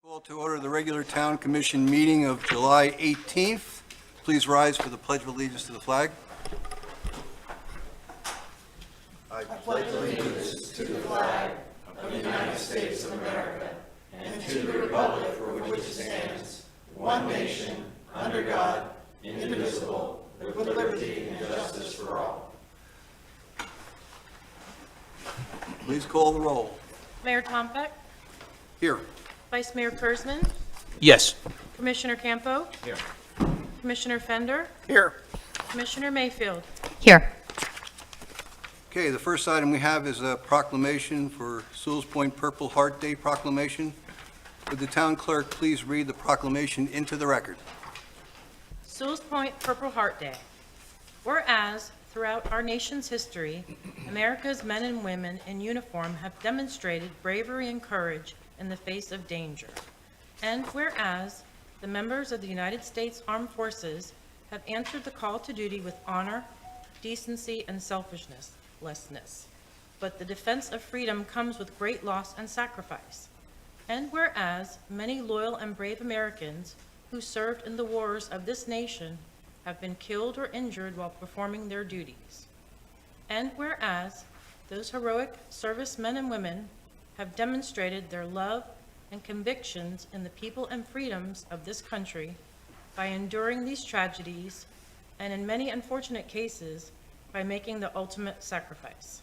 Call to order the regular Town Commission meeting of July 18th. Please rise for the Pledge of Allegiance to the flag. I pledge allegiance to the flag of the United States of America and to the republic for which it stands, one nation, under God, indivisible, with liberty and justice for all. Please call the roll. Mayor Tompeck, Here. Vice Mayor Kurzman, Yes. Commissioner Campo. Here. Commissioner Fender, Here. Commissioner Mayfield. Here. Okay, the first item we have is a proclamation for Sewalls Point Purple Heart Day proclamation. Would the town clerk please read the proclamation into the record? Sewalls Point Purple Heart Day. Whereas throughout our nation's history, America's men and women in uniform have demonstrated bravery and courage in the face of danger. And whereas the members of the United States Armed Forces have answered the call to duty with honor, decency, and selflessness. But the defense of freedom comes with great loss and sacrifice. And whereas many loyal and brave Americans who served in the wars of this nation have been killed or injured while performing their duties. And whereas those heroic servicemen and women have demonstrated their love and convictions in the people and freedoms of this country by enduring these tragedies and in many unfortunate cases by making the ultimate sacrifice.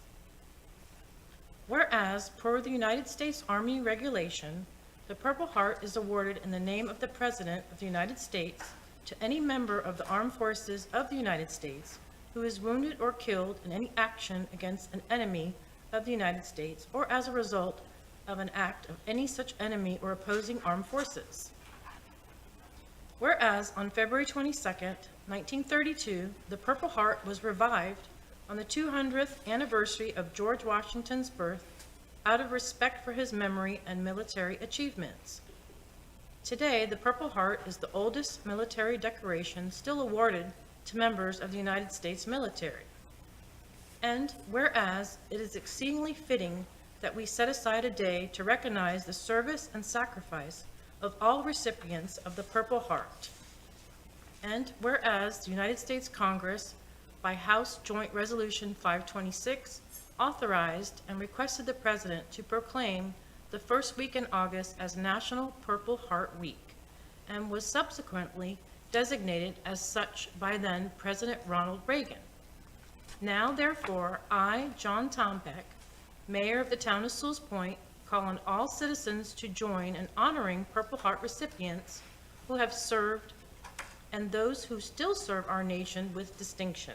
Whereas, per the United States Army regulation, the Purple Heart is awarded in the name of the President of the United States to any member of the Armed Forces of the United States who is wounded or killed in any action against an enemy of the United States or as a result of an act of any such enemy or opposing armed forces. Whereas on February 22nd, 1932, the Purple Heart was revived on the 200th anniversary of George Washington's birth out of respect for his memory and military achievements. Today, the Purple Heart is the oldest military decoration still awarded to members of the United States military. And whereas it is exceedingly fitting that we set aside a day to recognize the service and sacrifice of all recipients of the Purple Heart. And whereas the United States Congress, by House Joint Resolution 526, authorized and requested the President to proclaim the first week in August as National Purple Heart Week, and was subsequently designated as such by then President Ronald Reagan. Now, therefore, I, John Tompeck, Mayor of the town of Sewalls Point, call on all citizens to join in honoring Purple Heart recipients who have served and those who still serve our nation with distinction.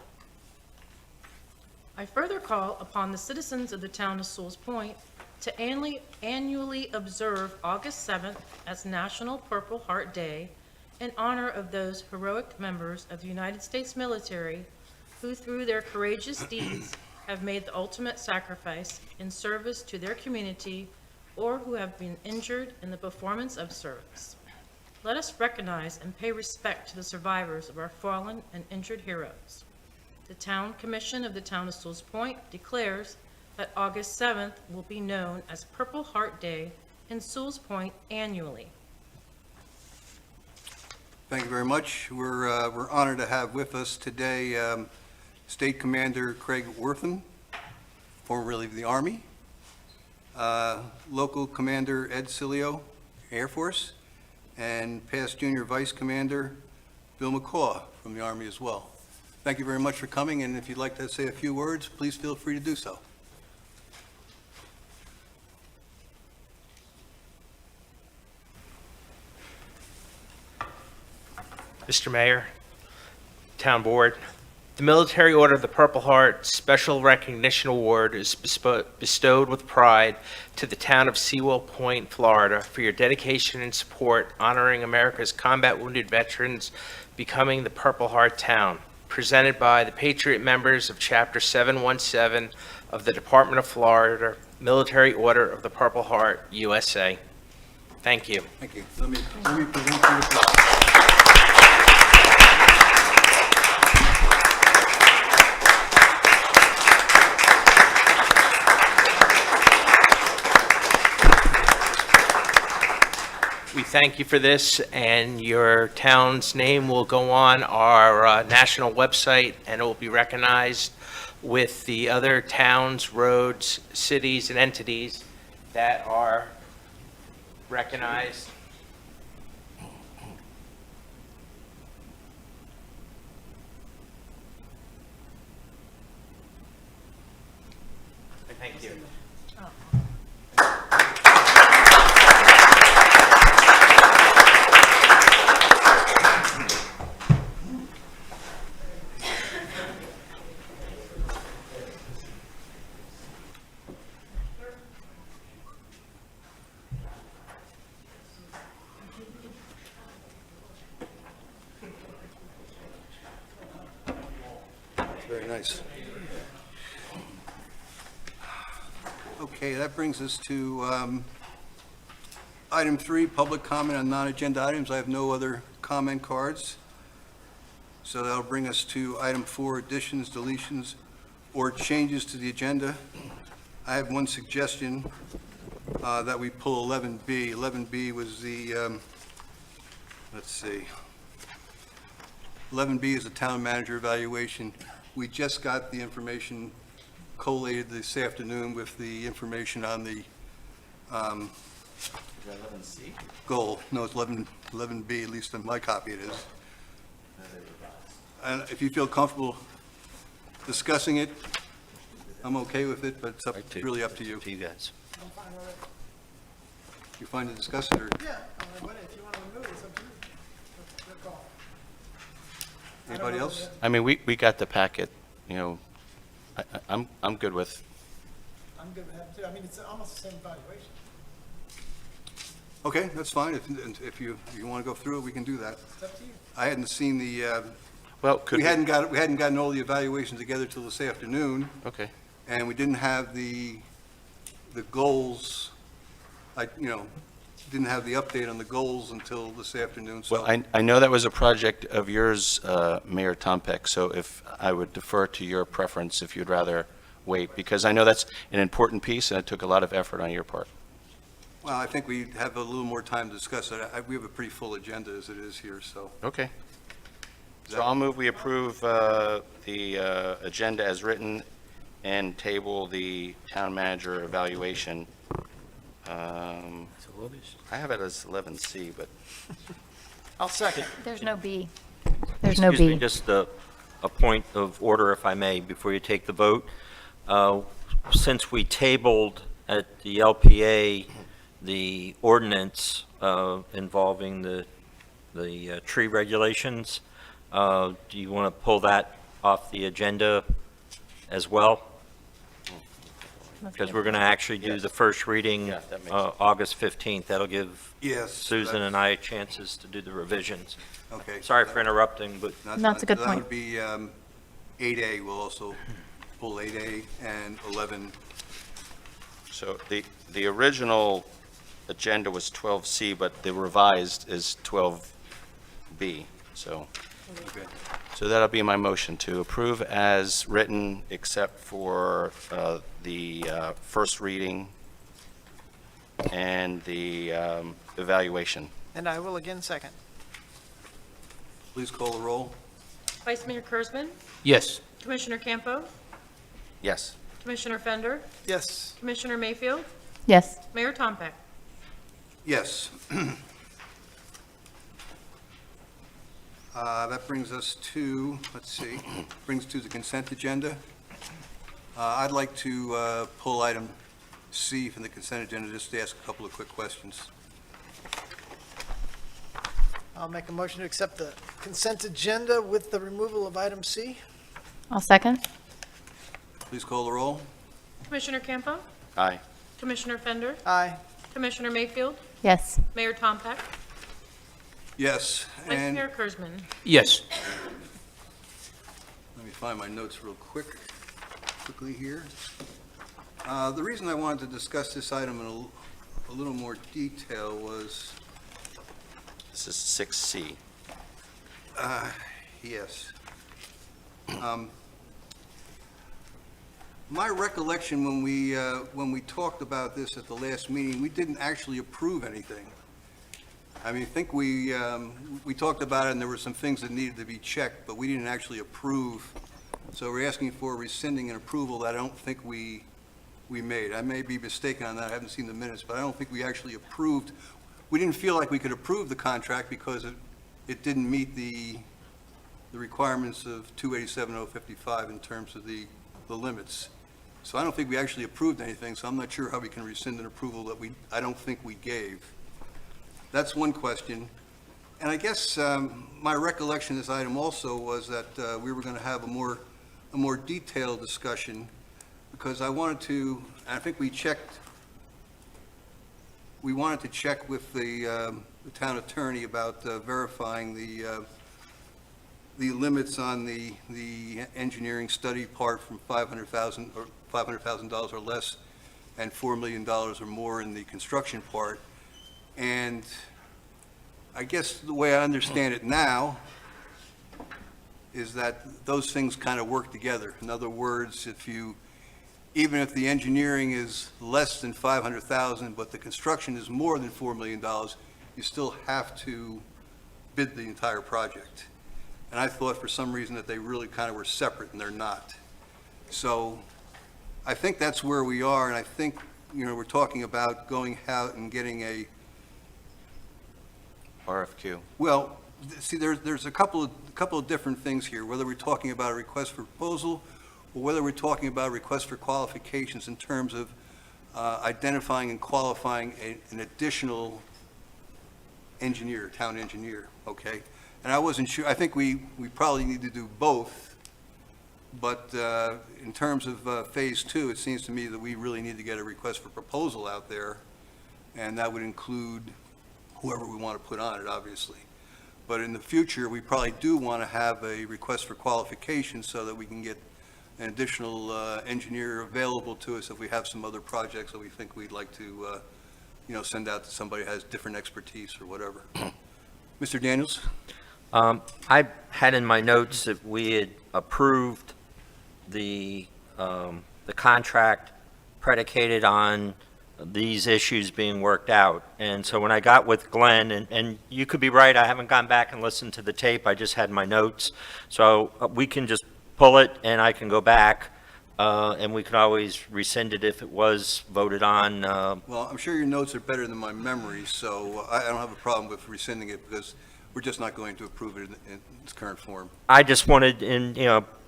I further call upon the citizens of the town of Sewalls Point to annually observe August 7th as National Purple Heart Day in honor of those heroic members of the United States military who, through their courageous deeds, have made the ultimate sacrifice in service to their community or who have been injured in the performance of service. Let us recognize and pay respect to the survivors of our fallen and injured heroes. The Town Commission of the Town of Sewalls Point declares that August 7th will be known as Purple Heart Day in Sewalls Point annually. Thank you very much. We're honored to have with us today State Commander Craig Wortham, formerly of the Army, Local Commander Ed Cilio, Air Force, and past Junior Vice Commander Bill McCaw from the Army as well. Thank you very much for coming, and if you'd like to say a few words, please feel free to do so. Mr. Mayor, Town Board, the Military Order of the Purple Heart Special Recognition Award is bestowed with pride to the town of Sewalls Point, Florida, for your dedication and support honoring America's combat wounded veterans becoming the Purple Heart Town, presented by the Patriot members of Chapter 717 of the Department of Florida Military Order of the Purple Heart, USA. Thank you. Thank you. Let me present you with thank you for this, and your town's name will go on our national website, and it will be recognized with the other towns, roads, cities, and entities that are recognized. Thank you. Very nice. Okay, that brings us to item 3, public comment on non-agenda items. I have no other comment cards. So that'll bring us to item 4, additions, deletions, or changes to the agenda. I have one suggestion, that we pull 11B. 11B was the, let's see. 11B is the town manager evaluation. We just got the information collated this afternoon with the information on the goal. No, it's 11B, at least in my copy it is. And if you feel comfortable discussing it, I'm okay with it, but it's really up to you. To you guys. You find to discuss it, or Yeah, if you want to remove it, it's up to you. That's your call. anybody else? I mean, we got the packet, you know, I'm good with, I'm good with that too. I mean, it's almost the same evaluation. Okay, that's fine. If you want to go through it, we can do that. It's up to you. I hadn't seen the, well, could we hadn't gotten all the evaluations together till this afternoon, Okay, and we didn't have the goals, didn't have the update on the goals until this afternoon, so. well, I know that was a project of yours, Mayor Tompeck, so if I would defer to your preference if you'd rather wait, because I know that's an important piece and it took a lot of effort on your part. Well, I think we have a little more time to discuss it. We have a pretty full agenda as it is here, so. Okay. So I'll move we approve the agenda as written and table the town manager evaluation. I have it as 11C, but I'll second. There's no B. There's no Excuse me, B. just a point of order, if I may, before you take the vote. Since we tabled at the LPA the ordinance involving the tree regulations, do you want to pull that off the agenda as well? Because we're going to actually do the first reading Yeah, that makes sense. August 15th. That'll give Yes. Susan and I chances to do the revisions. Okay. Sorry for interrupting, but That's a good That point. would be 8A, we'll also pull 8A and 11. so the original agenda was 12C, but the revised is 12B, so. Okay. So that'll be my motion, to approve as written, except for the first reading and the evaluation. And I will again second. Please call the roll. Vice Mayor Kurzman, Yes. Commissioner Campo, Yes. Commissioner Fender, Yes. Commissioner Mayfield, Yes. Mayor Tompeck. Yes. That brings us to, let's see, brings to the consent agenda. I'd like to pull item C from the consent agenda, just to ask a couple of quick questions. I'll make a motion to accept the consent agenda with the removal of item C. I'll second. Please call the roll. Commissioner Campo, Aye. Commissioner Fender, Aye. Commissioner Mayfield, Yes. Mayor Tompeck, Yes, Vice and Mayor Kurzman. Yes. let me find my notes real quickly here. The reason I wanted to discuss this item in a little more detail was, This is 6C. yes. My recollection when we talked about this at the last meeting, we didn't actually approve anything. I mean, I think we talked about it, and there were some things that needed to be checked, but we didn't actually approve. So we're asking for rescinding an approval that I don't think we made. I may be mistaken on that, I haven't seen the minutes, but I don't think we actually approved. We didn't feel like we could approve the contract because it didn't meet the requirements of 287-055 in terms of the limits. So I don't think we actually approved anything, so I'm not sure how we can rescind an approval that I don't think we gave. That's one question. And I guess my recollection of this item also was that we were going to have a more detailed discussion, because I wanted to, I think we wanted to check with the town attorney about verifying the limits on the engineering study part from $500,000 or less, and $4 million or more in the construction part. And I guess the way I understand it now is that those things kind of work together. In other words, even if the engineering is less than $500,000, but the construction is more than $4 million, you still have to bid the entire project. And I thought for some reason that they really kind of were separate, and they're not. So I think that's where we are, and I think, we're talking about going out and getting RFQ. well, see, there's a couple of different things here, whether we're talking about a request for proposal or whether we're talking about a request for qualifications in terms of identifying and qualifying an additional engineer, town engineer, okay? And I wasn't sure, I think we probably need to do both, but in terms of Phase 2, it seems to me that we really need to get a request for proposal out there, and that would include whoever we want to put on it, obviously. But in the future, we probably do want to have a request for qualifications so that we can get an additional engineer available to us if we have some other projects that we think we'd like to, send out to somebody who has different expertise or whatever. Mr. Daniels? I had in my notes that we had approved the contract predicated on these issues being worked out. And so when I got with Glenn, and you could be right, I haven't gone back and listened to the tape, I just had my notes. So we can just pull it and I can go back, and we can always rescind it if it was voted on. Well, I'm sure your notes are better than my memory, so I don't have a problem with rescinding it, because we're just not going to approve it in its current form. I just wanted,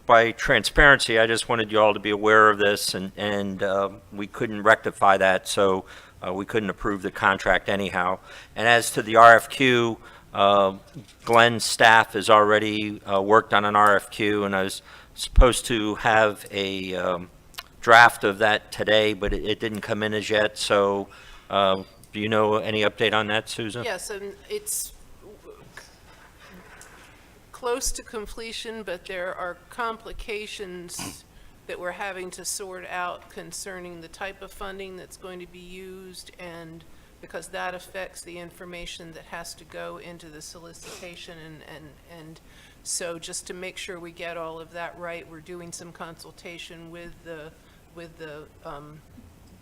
by transparency, I just wanted you all to be aware of this, and we couldn't rectify that, so we couldn't approve the contract anyhow. And as to the RFQ, Glenn's staff has already worked on an RFQ, and I was supposed to have a draft of that today, but it didn't come in as yet, so do you know any update on that, Susan? Yes, and it's close to completion, but there are complications that we're having to sort out concerning the type of funding that's going to be used, and because that affects the information that has to go into the solicitation, and so just to make sure we get all of that right, we're doing some consultation with the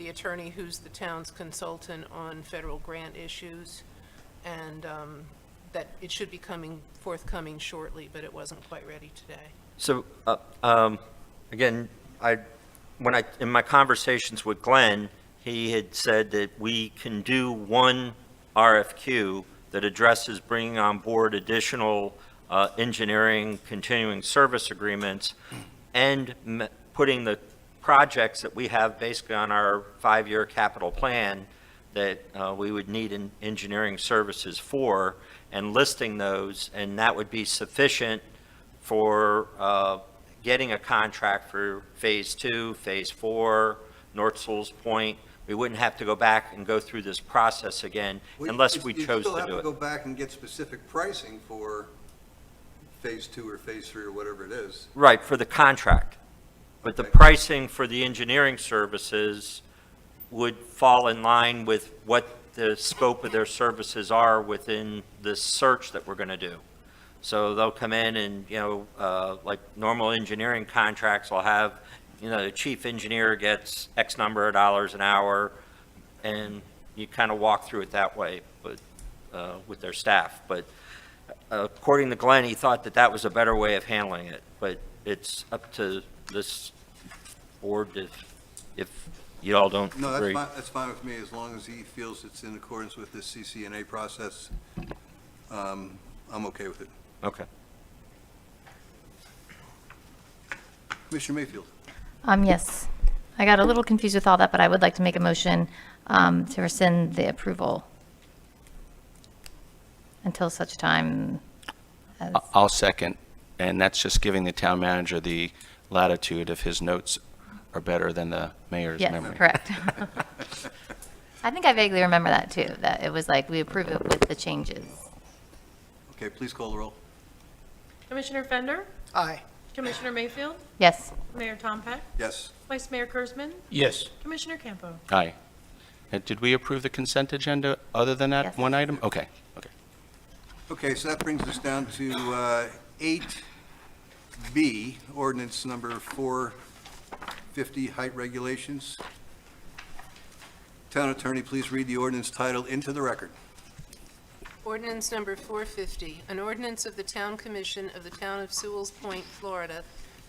attorney who's the town's consultant on federal grant issues, and that it should be forthcoming shortly, but it wasn't quite ready today. So, again, in my conversations with Glenn, he had said that we can do one RFQ that addresses bringing on board additional engineering continuing service agreements and putting the projects that we have basically on our 5-year capital plan that we would need in engineering services for, and listing those, and that would be sufficient for getting a contract for Phase 2, Phase 4, North Sewalls Point. We wouldn't have to go back and go through this process again unless we chose to do You still have to it. go back and get specific pricing for Phase 2 or Phase 3 or whatever it is. Right, for the contract. But the Okay. pricing for the engineering services would fall in line with what the scope of their services are within this search that we're going to do. So they'll come in and, like normal engineering contracts will have, the chief engineer gets X number of dollars an hour, and you kind of walk through it that way. But with their staff. But according to Glenn, he thought that that was a better way of handling it. But it's up to this board if you all don't No, agree. that's fine with me, as long as he feels it's in accordance with this CCNA process. I'm okay with it. Okay. Commissioner Mayfield? Yes. I got a little confused with all that, but I would like to make a motion to rescind the approval until such time as, I'll second, and that's just giving the town manager the latitude if his notes are better than the mayor's yes, memory. correct. I think I vaguely remember that too, that it was like we approve it with the changes. Okay, please call the roll. Commissioner Fender? Aye. Commissioner Mayfield? Yes. Mayor Tompeck? Yes. Vice Mayor Kurzman? Yes. Commissioner Campo? Aye. Did we approve the consent agenda other than that Yes. one item? Okay, okay. Okay, so that brings us down to 8B, ordinance number 450, height regulations. Town attorney, please read the ordinance title into the record. Ordinance number 450, an ordinance of the Town Commission of the Town of Sewalls Point, Florida,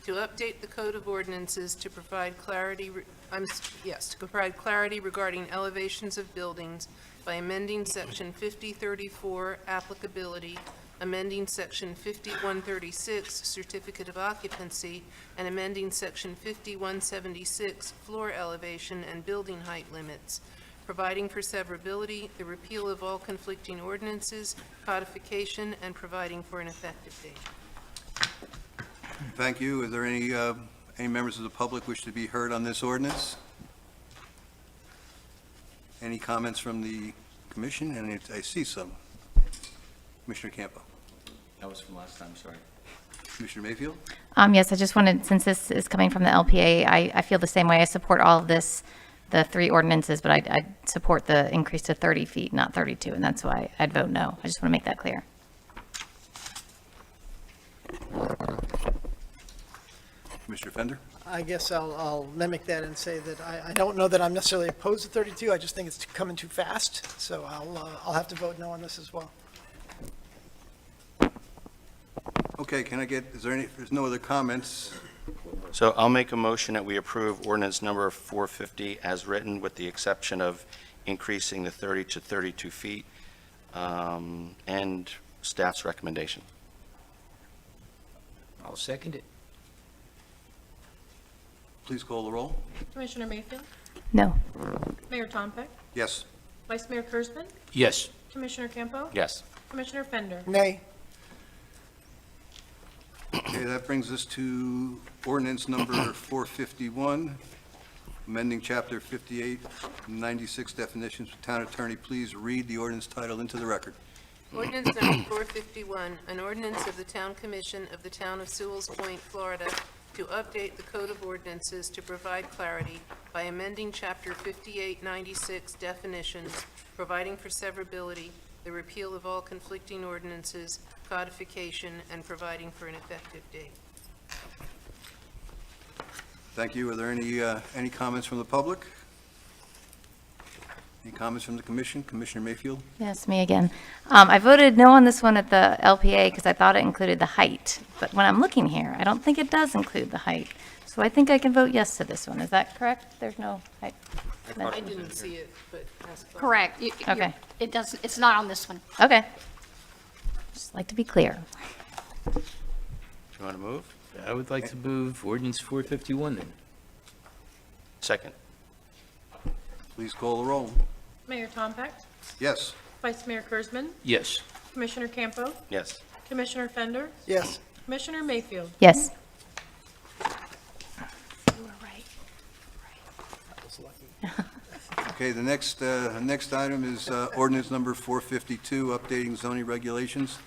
to update the Code of Ordinances to provide clarity, to provide clarity regarding elevations of buildings by amending Section 5034 applicability, amending Section 5136 certificate of occupancy, and amending Section 5176 floor elevation and building height limits, providing for severability, the repeal of all conflicting ordinances, codification, and providing for an effective date. Thank you. Are there any members of the public wish to be heard on this ordinance? Any comments from the commission? And I see some. Commissioner Campo. That was from last time, sorry. Commissioner Mayfield? Yes, I just wanted, since this is coming from the LPA, I feel the same way. I support all of this, the three ordinances, but I support the increase to 30 feet, not 32, and that's why I'd vote no. I just want to make that clear. Commissioner Fender? I guess I'll mimic that and say that I don't know that I'm necessarily opposed to 32. I just think it's coming too fast, so I'll have to vote no on this as well. Okay, can I get, is there any, if there's no other comments, So I'll make a motion that we approve ordinance number 450 as written, with the exception of increasing the 30 to 32 feet, and staff's recommendation. I'll second it. please call the roll. Commissioner Mayfield? No. Mayor Tompeck? Yes. Vice Mayor Kurzman? Yes. Commissioner Campo? Yes. Commissioner Fender? Nay. Okay, that brings us to ordinance number 451, amending Chapter 5896 definitions. Town attorney, please read the ordinance title into the record. Ordinance number 451, an ordinance of the Town Commission of the Town of Sewalls Point, Florida, to update the Code of Ordinances to provide clarity by amending Chapter 5896 definitions, providing for severability, the repeal of all conflicting ordinances, codification, and providing for an effective date. Thank you. Are there any comments from the public? Any comments from the commission? Commissioner Mayfield? Yes, me again. I voted no on this one at the LPA because I thought it included the height. But when I'm looking here, I don't think it does include the height. So I think I can vote yes to this one. Is that correct? There's no height? I didn't see it, but that's fine. Correct. Okay. It doesn't, it's not on this one. Okay. Just like to be clear. Do you want to move? I would like to move ordinance 451 then. Second. Please call the roll. Mayor Tompeck? Yes. Vice Mayor Kurzman? Yes. Commissioner Campo? Yes. Commissioner Fender? Yes. Commissioner Mayfield? Yes. You were right. Okay, the next item is ordinance number 452, updating zoning regulations.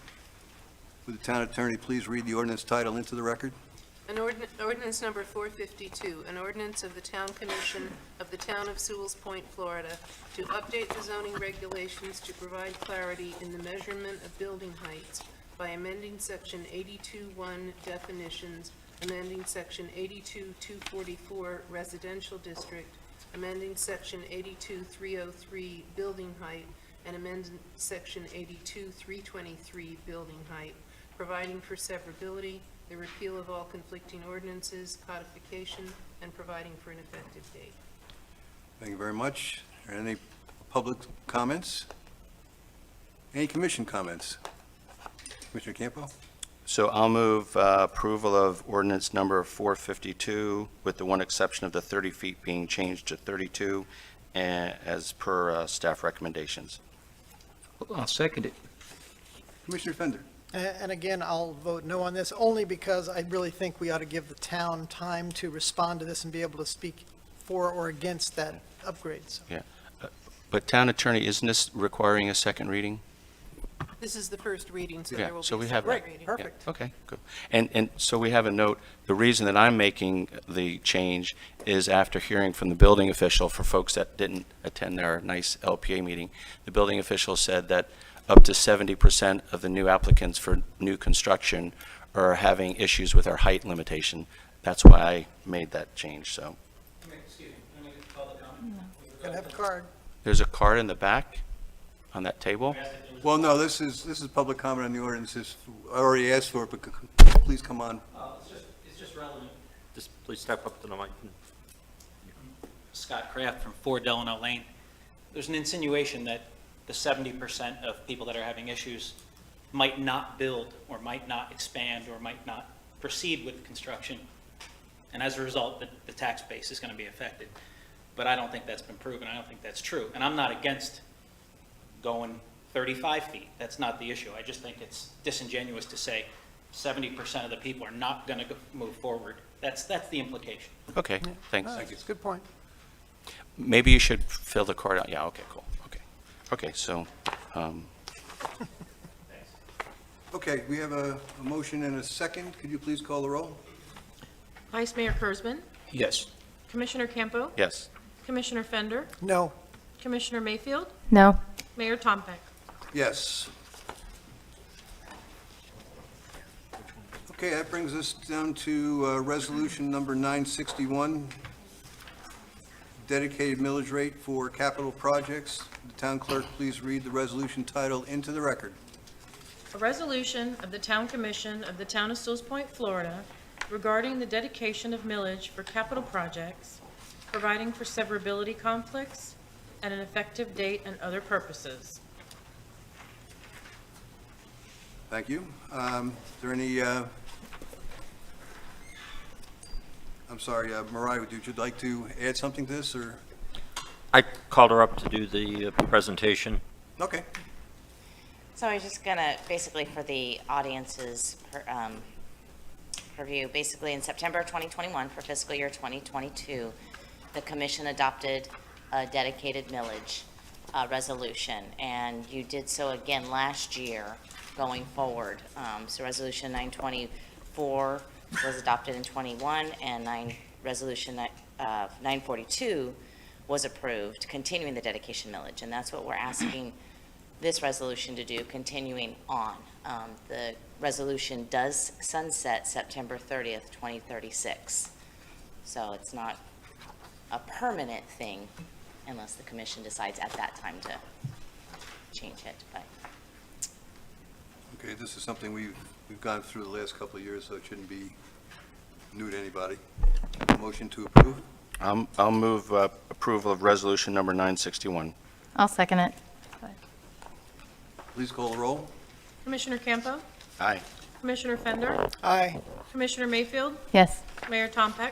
Would the town attorney please read the ordinance title into the record? An ordinance number 452, an ordinance of the Town Commission of the Town of Sewalls Point, Florida, to update the zoning regulations to provide clarity in the measurement of building heights by amending Section 82.1 definitions, amending Section 82.244 residential district, amending Section 82.303 building height, and amend Section 82, 323, building height, providing for severability, the repeal of all conflicting ordinances, codification, and providing for an effective date. Thank you very much. Are there any public comments? Any commission comments? Commissioner Campo? So I'll move approval of ordinance number 452, with the one exception of the 30 feet being changed to 32, as per staff recommendations. I'll second it. Commissioner Fender? And again, I'll vote no on this, only because I really think we ought to give the town time to respond to this and be able to speak for or against that upgrade. So, Yeah. But Town Attorney, isn't this requiring a second reading? This is the first reading, so Yeah, there will be so a we have separate that. reading. Yeah, perfect. okay, good. And so we have a note, the reason that I'm making the change is after hearing from the building official, for folks that didn't attend their nice LPA meeting, the building official said that up to 70% of the new applicants for new construction are having issues with our height limitation. That's why I made that change, so. Gotta have a card. There's a card in the back on that table? Well, no, this is public comment on the ordinances. I already asked for it, but please come on. It's just relevant. Just please step up to the mic. Scott Kraft from 4 Delano Lane. There's an insinuation that the 70% of people that are having issues might not build or might not expand or might not proceed with construction. And as a result, the tax base is going to be affected. But I don't think that's been proven. I don't think that's true. And I'm not against going 35 feet. That's not the issue. I just think it's disingenuous to say 70% of the people are not going to move forward. That's the implication. Okay, thanks. Thank you. Good point. Maybe you should fill the card out. Yeah, okay, cool. Okay. Okay, so, Okay, we have a motion and a second. Could you please call the roll? Vice Mayor Kurzman, Yes. Commissioner Campo, yes. Commissioner Fender, No. Commissioner Mayfield, No. Mayor Tompeck. Yes. Okay, that brings us down to resolution number 961, dedicated millage rate for capital projects. The town clerk, please read the resolution title into the record. A resolution of the Town Commission of the Town of Sewalls Point, Florida, regarding the dedication of millage for capital projects, providing for severability conflicts, and an effective date and other purposes. Thank you. Is there any, I'm sorry, Mariah, would you like to add something to this, or? I called her up to do the presentation. Okay. So I was just gonna, basically for the audience's review, basically in September of 2021 for fiscal year 2022, the commission adopted a dedicated millage resolution, and you did so again last year going forward. So resolution 924 was adopted in 21, and resolution 942 was approved, continuing the dedication millage, and that's what we're asking this resolution to do, continuing on. The resolution does sunset September 30th, 2036. So it's not a permanent thing unless the commission decides at that time to change it, but. Okay, this is something we've gone through the last couple of years, so it shouldn't be new to anybody. Motion to approve? I'll move approval of resolution number 961. I'll second it. Please call the roll. Commissioner Campo, Aye. Commissioner Fender, Aye. Commissioner Mayfield, Yes. Mayor Tompeck,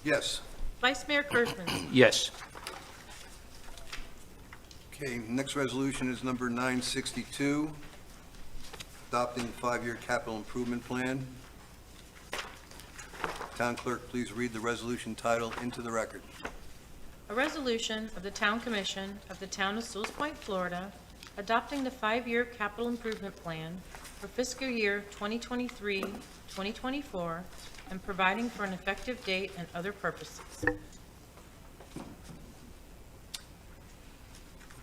Yes. Vice Mayor Kurzman. Yes. Okay, next resolution is number 962, adopting the 5-year capital improvement plan. Town clerk, please read the resolution title into the record. A resolution of the Town Commission of the Town of Sewalls Point, Florida, adopting the 5-year capital improvement plan for fiscal year 2023-2024, and providing for an effective date and other purposes.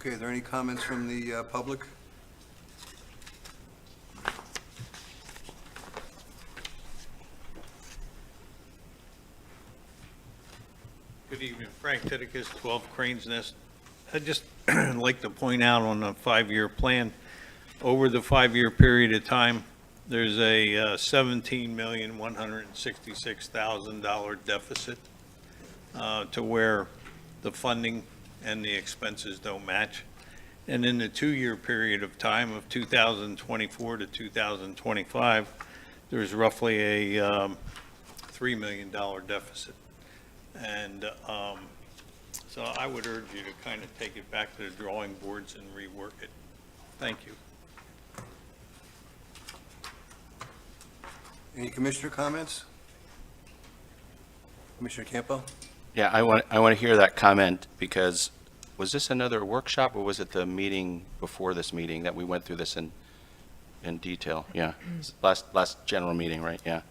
Okay, are there any comments from the public? Good evening, Frank Titicus, 12 Cranes Nest I'd just like to point out on the 5-year plan, over the 5-year period of time, there's a $17,166,000 deficit to where the funding and the expenses don't match. And in the 2-year period of time of 2024 to 2025, there's roughly a $3 million deficit. And so I would urge you to kind of take it back to the drawing boards and rework it. Thank you. Any commissioner comments? Commissioner Campo? Yeah, I want to hear that comment, because was this another workshop, or was it the meeting before this meeting that we went through this in detail? Yeah, last general meeting, right? Yeah.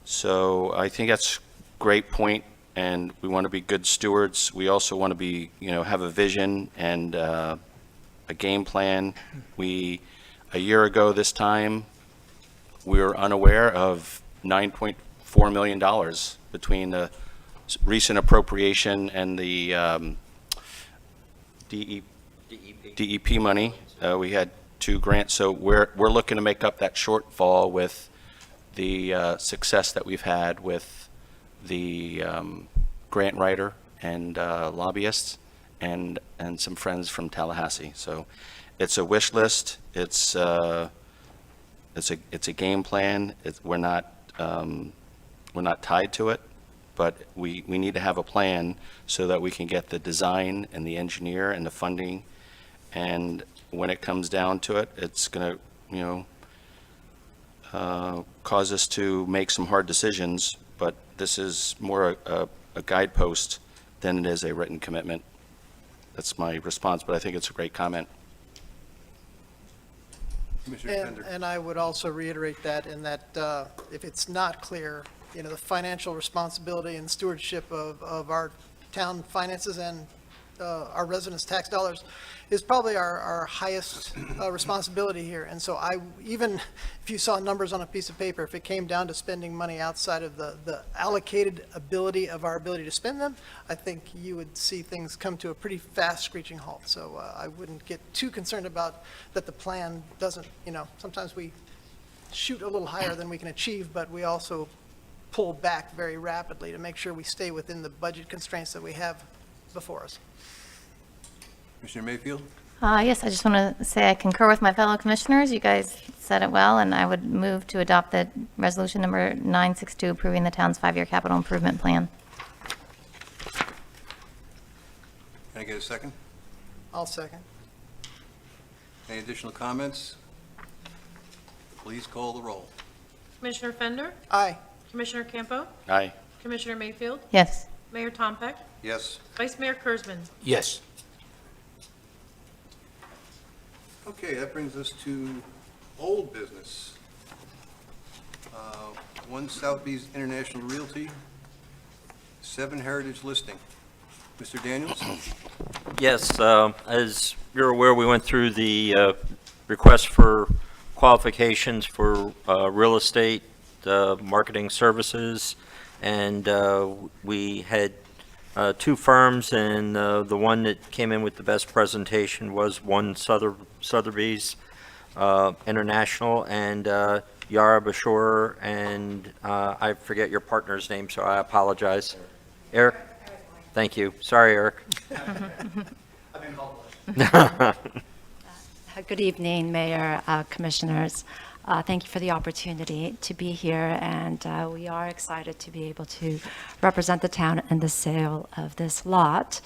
So I think that's a great point, and we want to be good stewards. We also want to be, have a vision and a game plan. A year ago this time, we were unaware of $9.4 million between the recent appropriation and the DEP money. We had 2 grants, so we're looking to make up that shortfall with the success that we've had with the grant writer and lobbyists and some friends from Tallahassee. So it's a wish list. It's a game plan. We're not tied to it, but we need to have a plan so that we can get the design and the engineer and the funding. And when it comes down to it, it's going to, cause us to make some hard decisions. But this is more a guidepost than it is a written commitment. That's my response, but I think it's a great comment. Commissioner Fender? And I would also reiterate that in that if it's not clear, the financial responsibility and stewardship of our town finances and our residents' tax dollars is probably our highest responsibility here. And so even if you saw numbers on a piece of paper, if it came down to spending money outside of the allocated ability of our ability to spend them, I think you would see things come to a pretty fast screeching halt. So I wouldn't get too concerned about that the plan doesn't, sometimes we shoot a little higher than we can achieve, but we also pull back very rapidly to make sure we stay within the budget constraints that we have before us. Commissioner Mayfield? Yes, I just want to say I concur with my fellow commissioners. You guys said it well, and I would move to adopt the resolution number 962 approving the town's 5-year capital improvement plan. Can I get a second? I'll second. Any additional comments? Please call the roll. Commissioner Fender? Aye. Commissioner Campo? Aye. Commissioner Mayfield? Yes. Mayor Tompeck? Yes. Vice Mayor Kurzman? Yes. Okay, that brings us to old business. 1 Southeast International Realty, 7 Heritage Listing. Mr. Daniels? Yes, as you're aware, we went through the request for qualifications for real estate marketing services, and we had 2 firms, and the one that came in with the best presentation was one Sotheby's International, and Yara Bashor, and I forget your partner's name, so I apologize. Eric? Thank you. Sorry, Eric. Good evening, Mayor, Commissioners. Thank you for the opportunity to be here, and we are excited to be able to represent the town in the sale of this lot.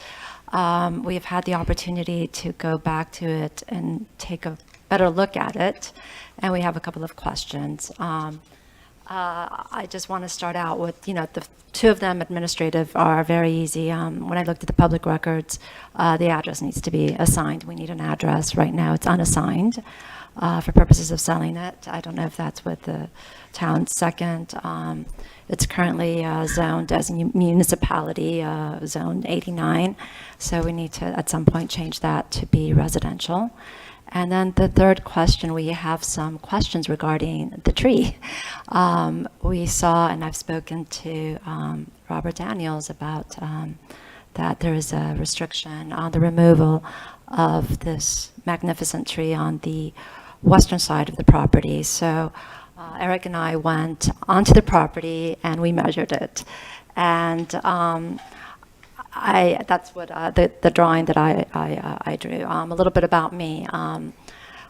We have had the opportunity to go back to it and take a better look at it, and we have a couple of questions. I just want to start out with, the 2 of them administrative are very easy. When I looked at the public records, the address needs to be assigned. We need an address. Right now, it's unassigned for purposes of selling it. I don't know if that's with the town's second. It's currently zoned as a municipality, zone 89. So we need to, at some point, change that to be residential. And then the third question, we have some questions regarding the tree. We saw, and I've spoken to Robert Daniels about that there is a restriction on the removal of this magnificent tree on the western side of the property. So Eric and I went onto the property and we measured it. And that's what the drawing that I drew. A little bit about me.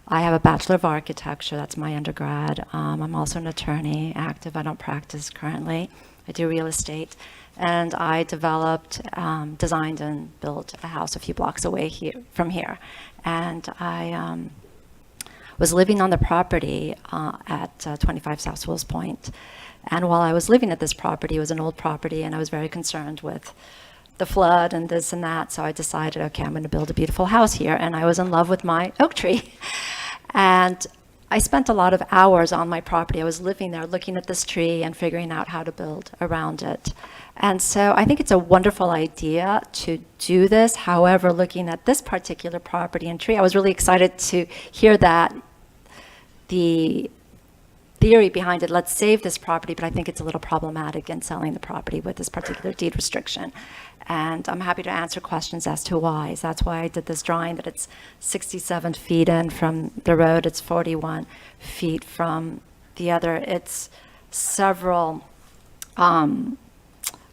I have a Bachelor of Architecture. That's my undergrad. I'm also an attorney, active. I don't practice currently. I do real estate. And I developed, designed and built a house a few blocks away from here. And I was living on the property at 25 South Sewalls Point. And while I was living at this property, it was an old property, and I was very concerned with the flood and this and that. So I decided, okay, I'm going to build a beautiful house here. And I was in love with my oak tree. And I spent a lot of hours on my property. I was living there looking at this tree and figuring out how to build around it. And so I think it's a wonderful idea to do this. However, looking at this particular property and tree, I was really excited to hear that the theory behind it, let's save this property, but I think it's a little problematic in selling the property with this particular deed restriction. And I'm happy to answer questions as to why. So that's why I did this drawing, that it's 67 feet in from the road, it's 41 feet from the other. It's several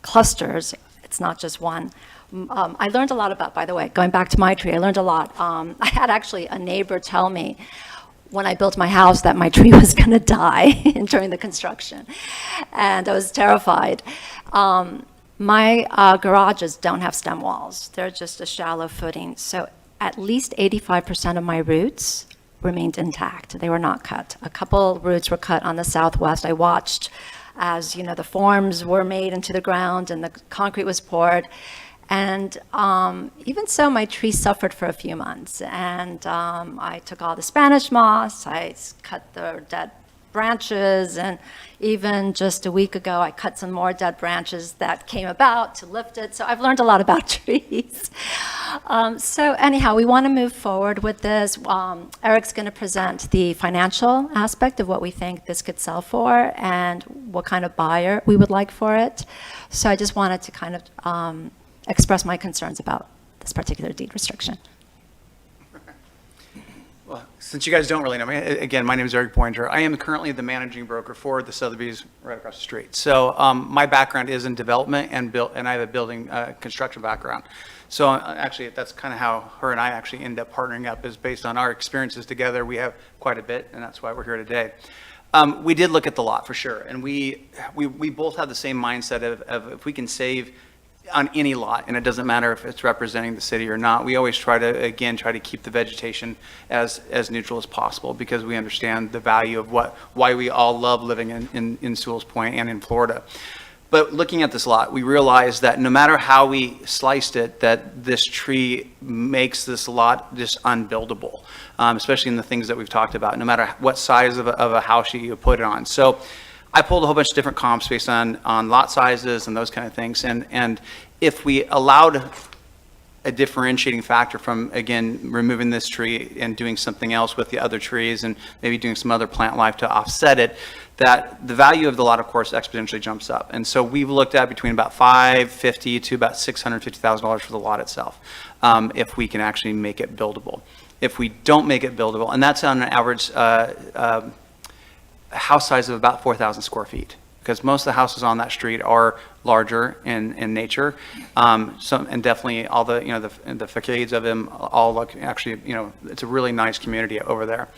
clusters, it's not just one. I learned a lot about, by the way, going back to my tree, I learned a lot. I had actually a neighbor tell me when I built my house that my tree was going to die during the construction, and I was terrified. My garages don't have stem walls. They're just a shallow footing. So at least 85% of my roots remained intact. They were not cut. A couple roots were cut on the southwest. I watched as, you know, the forms were made into the ground and the concrete was poured. And even so, my tree suffered for a few months. And I took all the Spanish moss, I cut the dead branches, and even just a week ago, I cut some more dead branches that came about to lift it. So I've learned a lot about trees. So anyhow, we want to move forward with this. Eric's going to present the financial aspect of what we think this could sell for and what kind of buyer we would like for it. So I just wanted to kind of express my concerns about this particular deed restriction. Well, since you guys don't really know me, again, my name is Eric Pointer. I am currently the managing broker for the Sotheby's right across the street. So my background is in development and I have a building construction background. So actually, that's kind of how her and I actually ended up partnering up, is based on our experiences together. We have quite a bit, and that's why we're here today. We did look at the lot for sure, and we both have the same mindset of if we can save on any lot, and it doesn't matter if it's representing the city or not, we always try to keep the vegetation as neutral as possible, because we understand the value of why we all love living in Sewalls Point and in Florida. But looking at this lot, we realized that no matter how we sliced it, that this tree makes this lot just unbuildable, especially in the things that we've talked about, no matter what size of a house you put it on. So I pulled a whole bunch of different comps based on lot sizes and those kind of things. And if we allowed a differentiating factor from, again, removing this tree and doing something else with the other trees and maybe doing some other plant life to offset it, that the value of the lot, of course, exponentially jumps up. And so we've looked at between about $550,000 to about $650,000 for the lot itself, if we can actually make it buildable. If we don't make it buildable, and that's on an average house size of about 4,000 square feet, because most of the houses on that street are larger in nature. And definitely all the, you know, the facades of them all look, actually, you know, it's a really nice community over there.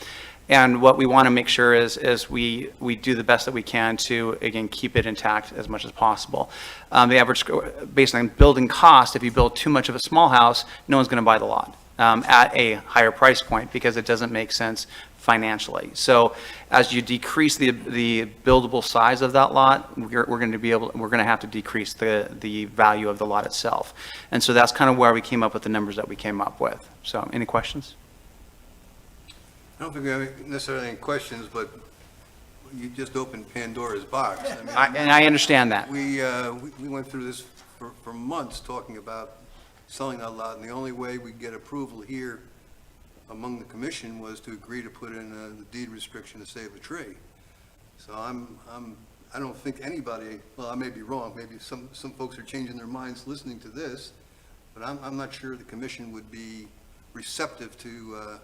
And what we want to make sure is we do the best that we can to, again, keep it intact as much as possible. The average, based on building cost, if you build too much of a small house, no one's going to buy the lot at a higher price point, because it doesn't make sense financially. So as you decrease the buildable size of that lot, we're going to have to decrease the value of the lot itself. And so that's kind of where we came up with the numbers that we came up with. So any questions? I don't think we have necessarily any questions, but you just opened Pandora's box. I mean, And I understand that. we went through this for months, talking about selling that lot, and the only way we get approval here among the commission was to agree to put in the deed restriction to save a tree. So I don't think anybody, well, I may be wrong, maybe some folks are changing their minds listening to this, But I'm not sure the commission would be receptive to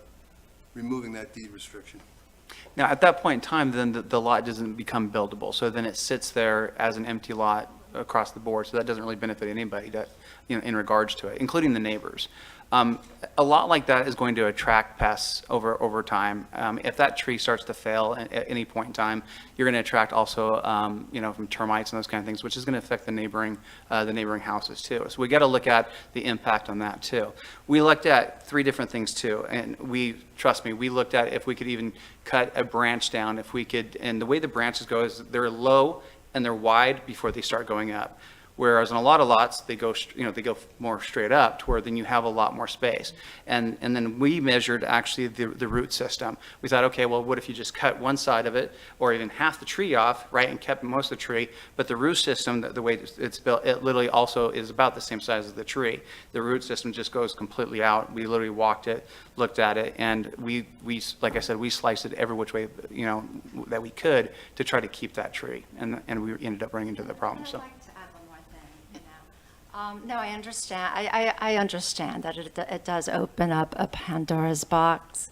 removing that deed restriction. Now, at that point in time, then the lot doesn't become buildable, so then it sits there as an empty lot across the board, so that doesn't really benefit anybody that, in regards to it, including the neighbors. A lot like that is going to attract pests over time. If that tree starts to fail at any point in time, you're going to attract also, from termites and those kind of things, which is going to affect the neighboring houses too. So we got to look at the impact on that too. We looked at 3 different things too, and trust me, we looked at if we could even cut a branch down, if we could, and the way the branches go is they're low and they're wide before they start going up. Whereas on a lot of lots, they go more straight up to where then you have a lot more space. And then we measured actually the root system. We thought, okay, well, what if you just cut one side of it or even half the tree off, right, and kept most of the tree, but the root system, the way it's built, it literally also is about the same size as the tree. The root system just goes completely out. We literally walked it, looked at it, and we like I said, we sliced it every which way, that we could to try to keep that tree. And we ended up running into the problem, so. No, I understand. I understand that it does open up a Pandora's box,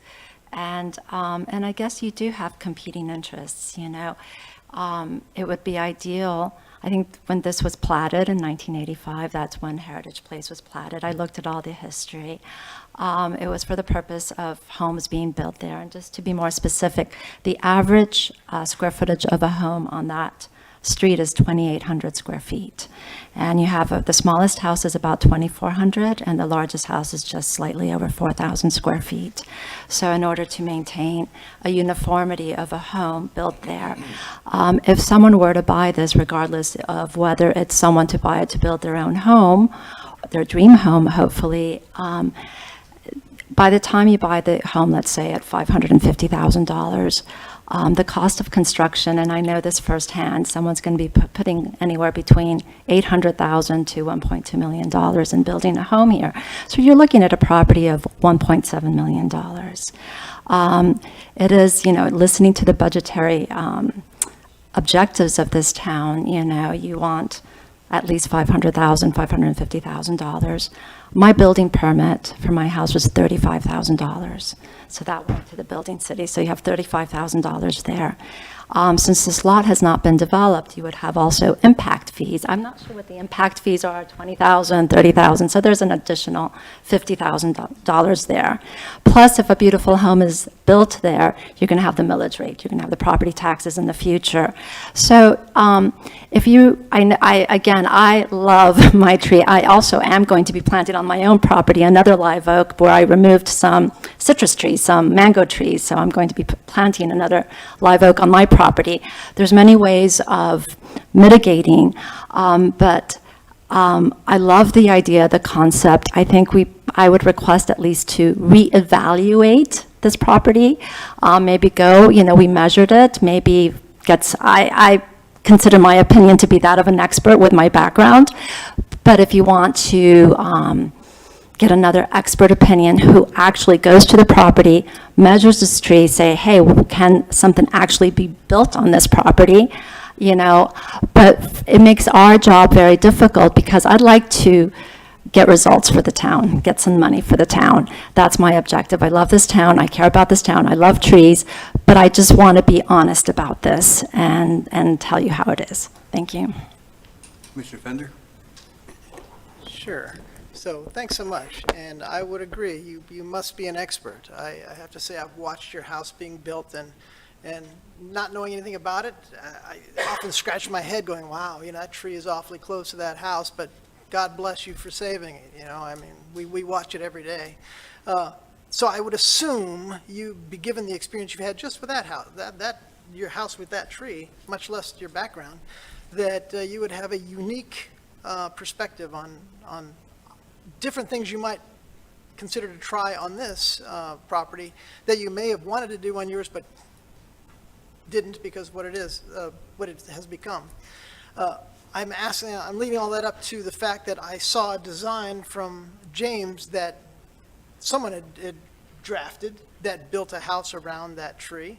and I guess you do have competing interests. It would be ideal. I think when this was platted in 1985, that's when Heritage Place was platted. I looked at all the history. It was for the purpose of homes being built there, and just to be more specific, the average square footage of a home on that street is 2,800 square feet. And you have the smallest house is about 2,400, and the largest house is just slightly over 4,000 square feet. So in order to maintain a uniformity of a home built there, if someone were to buy this, regardless of whether it's someone to buy it to build their own home, their dream home, hopefully, by the time you buy the home, let's say at $550,000, the cost of construction, and I know this firsthand, someone's going to be putting anywhere between $800,000 to $1.2 million in building a home here. So you're looking at a property of $1.7 million. It is, listening to the budgetary objectives of this town, you want at least $500,000, $550,000. My building permit for my house was $35,000. So that went to the building city. So you have $35,000 there. Since this lot has not been developed, you would have also impact fees. I'm not sure what the impact fees are, $20,000, $30,000. So there's an additional $50,000 there. Plus, if a beautiful home is built there, you're going to have the millage rate. You're going to have the property taxes in the future. So I love my tree. I also am going to be planting on my own property another live oak where I removed some citrus trees, some mango trees. So I'm going to be planting another live oak on my property. There's many ways of mitigating, but I love the idea, the concept. I think I would request at least to reevaluate this property. Maybe we measured it, maybe I consider my opinion to be that of an expert with my background, but if you want to get another expert opinion who actually goes to the property, measures this tree, say, hey, can something actually be built on this property? But it makes our job very difficult because I'd like to get results for the town, get some money for the town. That's my objective. I love this town. I care about this town. I love trees, but I just want to be honest about this and tell you how it is. Thank you. Mr. Fender? Sure. So thanks so much, and I would agree. You must be an expert. I have to say I've watched your house being built, and not knowing anything about it, I often scratch my head going, wow, that tree is awfully close to that house, but God bless you for saving it. We watch it every day. So I would assume you'd be given the experience you've had just with that house, your house with that tree, much less your background, that you would have a unique perspective on different things you might consider to try on this property that you may have wanted to do on yours, but didn't because what it has become. I'm leaving all that up to the fact that I saw a design from James that someone had drafted that built a house around that tree.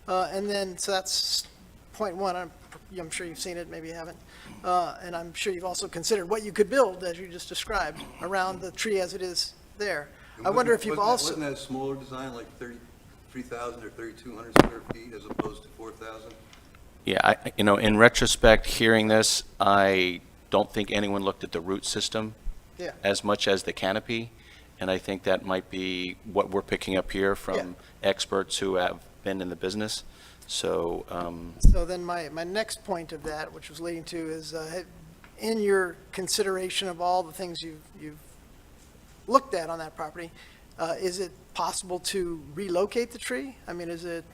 So that's point one, I'm sure you've seen it, maybe you haven't, and I'm sure you've also considered what you could build, as you just described, around the tree as it is there. I wonder if you've also... Wasn't that a smaller design, like 33,000 or 3,200 square feet as opposed to 4,000? Yeah, in retrospect, hearing this, I don't think anyone looked at the root system Yeah. as much as the canopy, and I think that might be what we're picking up here from experts who have been in the business. So, So then my next point of that, which was leading to, is in your consideration of all the things you've looked at on that property, is it possible to relocate the tree? I mean,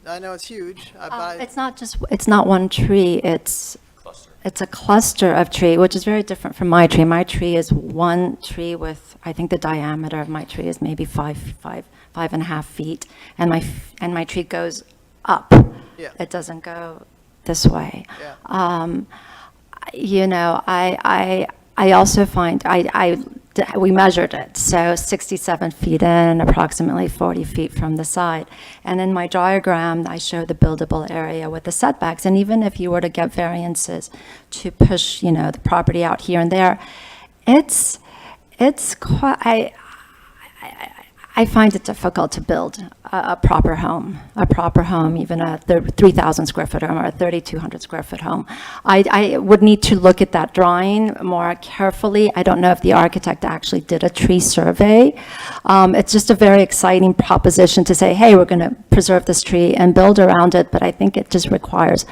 I know it's huge, but It's not one tree, it's a cluster of tree, which is very different from my tree. My tree is one tree with, I think the diameter of my tree is maybe 5.5 feet, and my tree goes up. Yeah. It doesn't go this way. Yeah. You know, I also find, we measured it, so 67 feet in, approximately 40 feet from the side. And in my diagram, I show the buildable area with the setbacks. And even if you were to get variances to push, the property out here and there, it's quite, I find it difficult to build a proper home, even a 3,000 square foot home or a 3,200 square foot home. I would need to look at that drawing more carefully. I don't know if the architect actually did a tree survey. It's just a very exciting proposition to say, hey, we're going to preserve this tree and build around it, but I think it just requires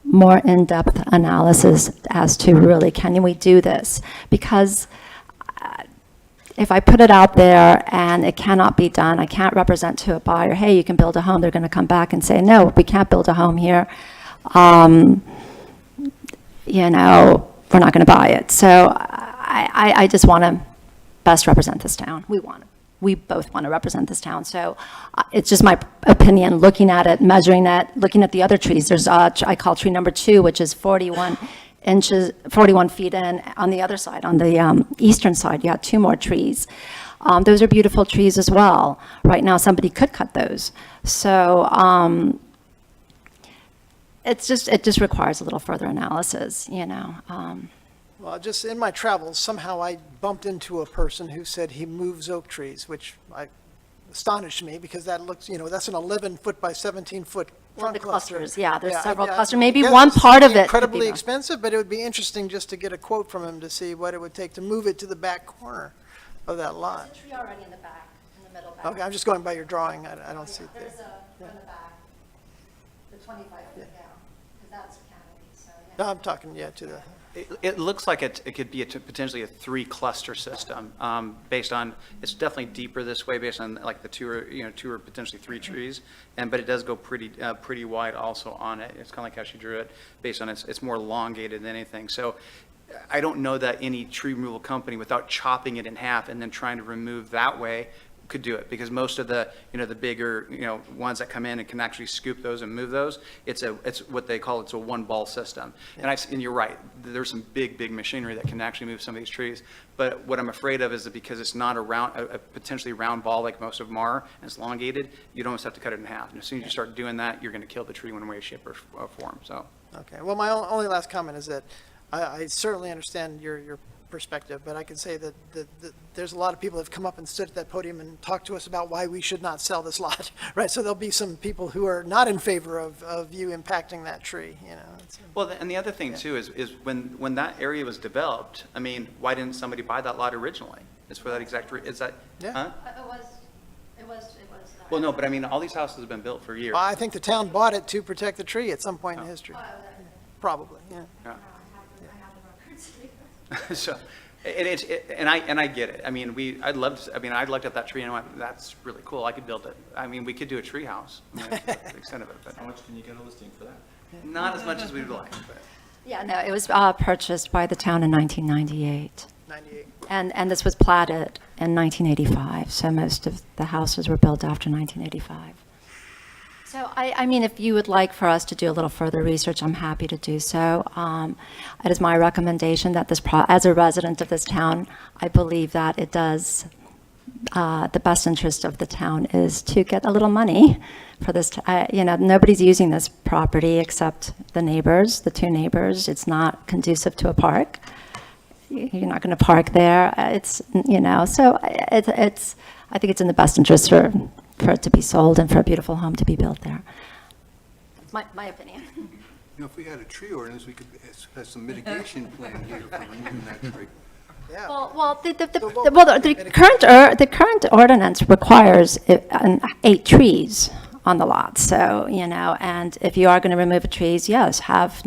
more in-depth analysis as to really, can we do this? Because if I put it out there and it cannot be done, I can't represent to a buyer, hey, you can build a home. They're going to come back and say, no, we can't build a home here. We're not going to buy it. So I just want to best represent this town. We both want to represent this town. So it's just my opinion, looking at it, measuring it, looking at the other trees. There's, I call tree number 2, which is 41 feet in. On the other side, on the eastern side, you have 2 more trees. Those are beautiful trees as well. Right now, somebody could cut those. So it just requires a little further analysis, Well, just in my travels, somehow I bumped into a person who said he moves oak trees, which astonished me because that looks, that's an 11-foot by 17-foot front the cluster. clusters, yeah, there's several I clusters. Maybe guess one it's part of it could be incredibly done. expensive, but it would be interesting just to get a quote from him to see what it would take to move it to the back corner of that lot. There's a tree already in the back, in the middle back. Okay, I'm just going by your drawing. I don't see it there. There's in the back, the 25 foot down, because that's canopy, so yeah. No, I'm talking, to the, It looks like it could be potentially a 3-cluster system, based on, it's definitely deeper this way based on like the 2 or potentially 3 trees, but it does go pretty wide also on it. It's kind of like how she drew it, based on it's more elongated than anything. So I don't know that any tree removal company, without chopping it in half and then trying to remove that way, could do it, because most of the, the bigger, ones that come in and can actually scoop those and move those, it's what they call, it's a one-ball system. And you're right, there's some big machinery that can actually move some of these trees, but what I'm afraid of is that because it's not a potentially round ball like most of them are, and it's elongated, you'd almost have to cut it in half. And as soon as you start doing that, you're going to kill the tree one way, shape, or form, so. okay. Well, my only last comment is that I certainly understand your perspective, but I can say that there's a lot of people that have come up and stood at that podium and talked to us about why we should not sell this lot, right? So there'll be some people who are not in favor of you impacting that tree, Well, and the other thing too is when that area was developed, I mean, why didn't somebody buy that lot originally? It's for that exact, is that, Yeah. huh? It was. Well, no, but I mean, all these houses have been built for years. Well, I think the town bought it to protect the tree at some point in history. Probably, yeah. So, and I get it. I mean, I looked at that tree and I went, that's really cool. I could build it. I mean, we could do a tree house. I mean, that's the extent of it, but How much can you get a listing for that? not as much as we'd like, but. Yeah, no, it was purchased by the town in 1998. 98. And this was platted in 1985, so most of the houses were built after 1985. So, I mean, if you would like for us to do a little further research, I'm happy to do so. It is my recommendation that as a resident of this town, I believe that it does the best interest of the town is to get a little money for this. Nobody's using this property except the neighbors, the two neighbors. It's not conducive to a park. You're not going to park there. So I think it's in the best interest for it to be sold and for a beautiful home to be built there. My opinion. If we had a tree ordinance, we could have some mitigation plan here for removing that tree. Well, the current ordinance requires 8 trees on the lot. So, and if you are going to remove trees, yes, have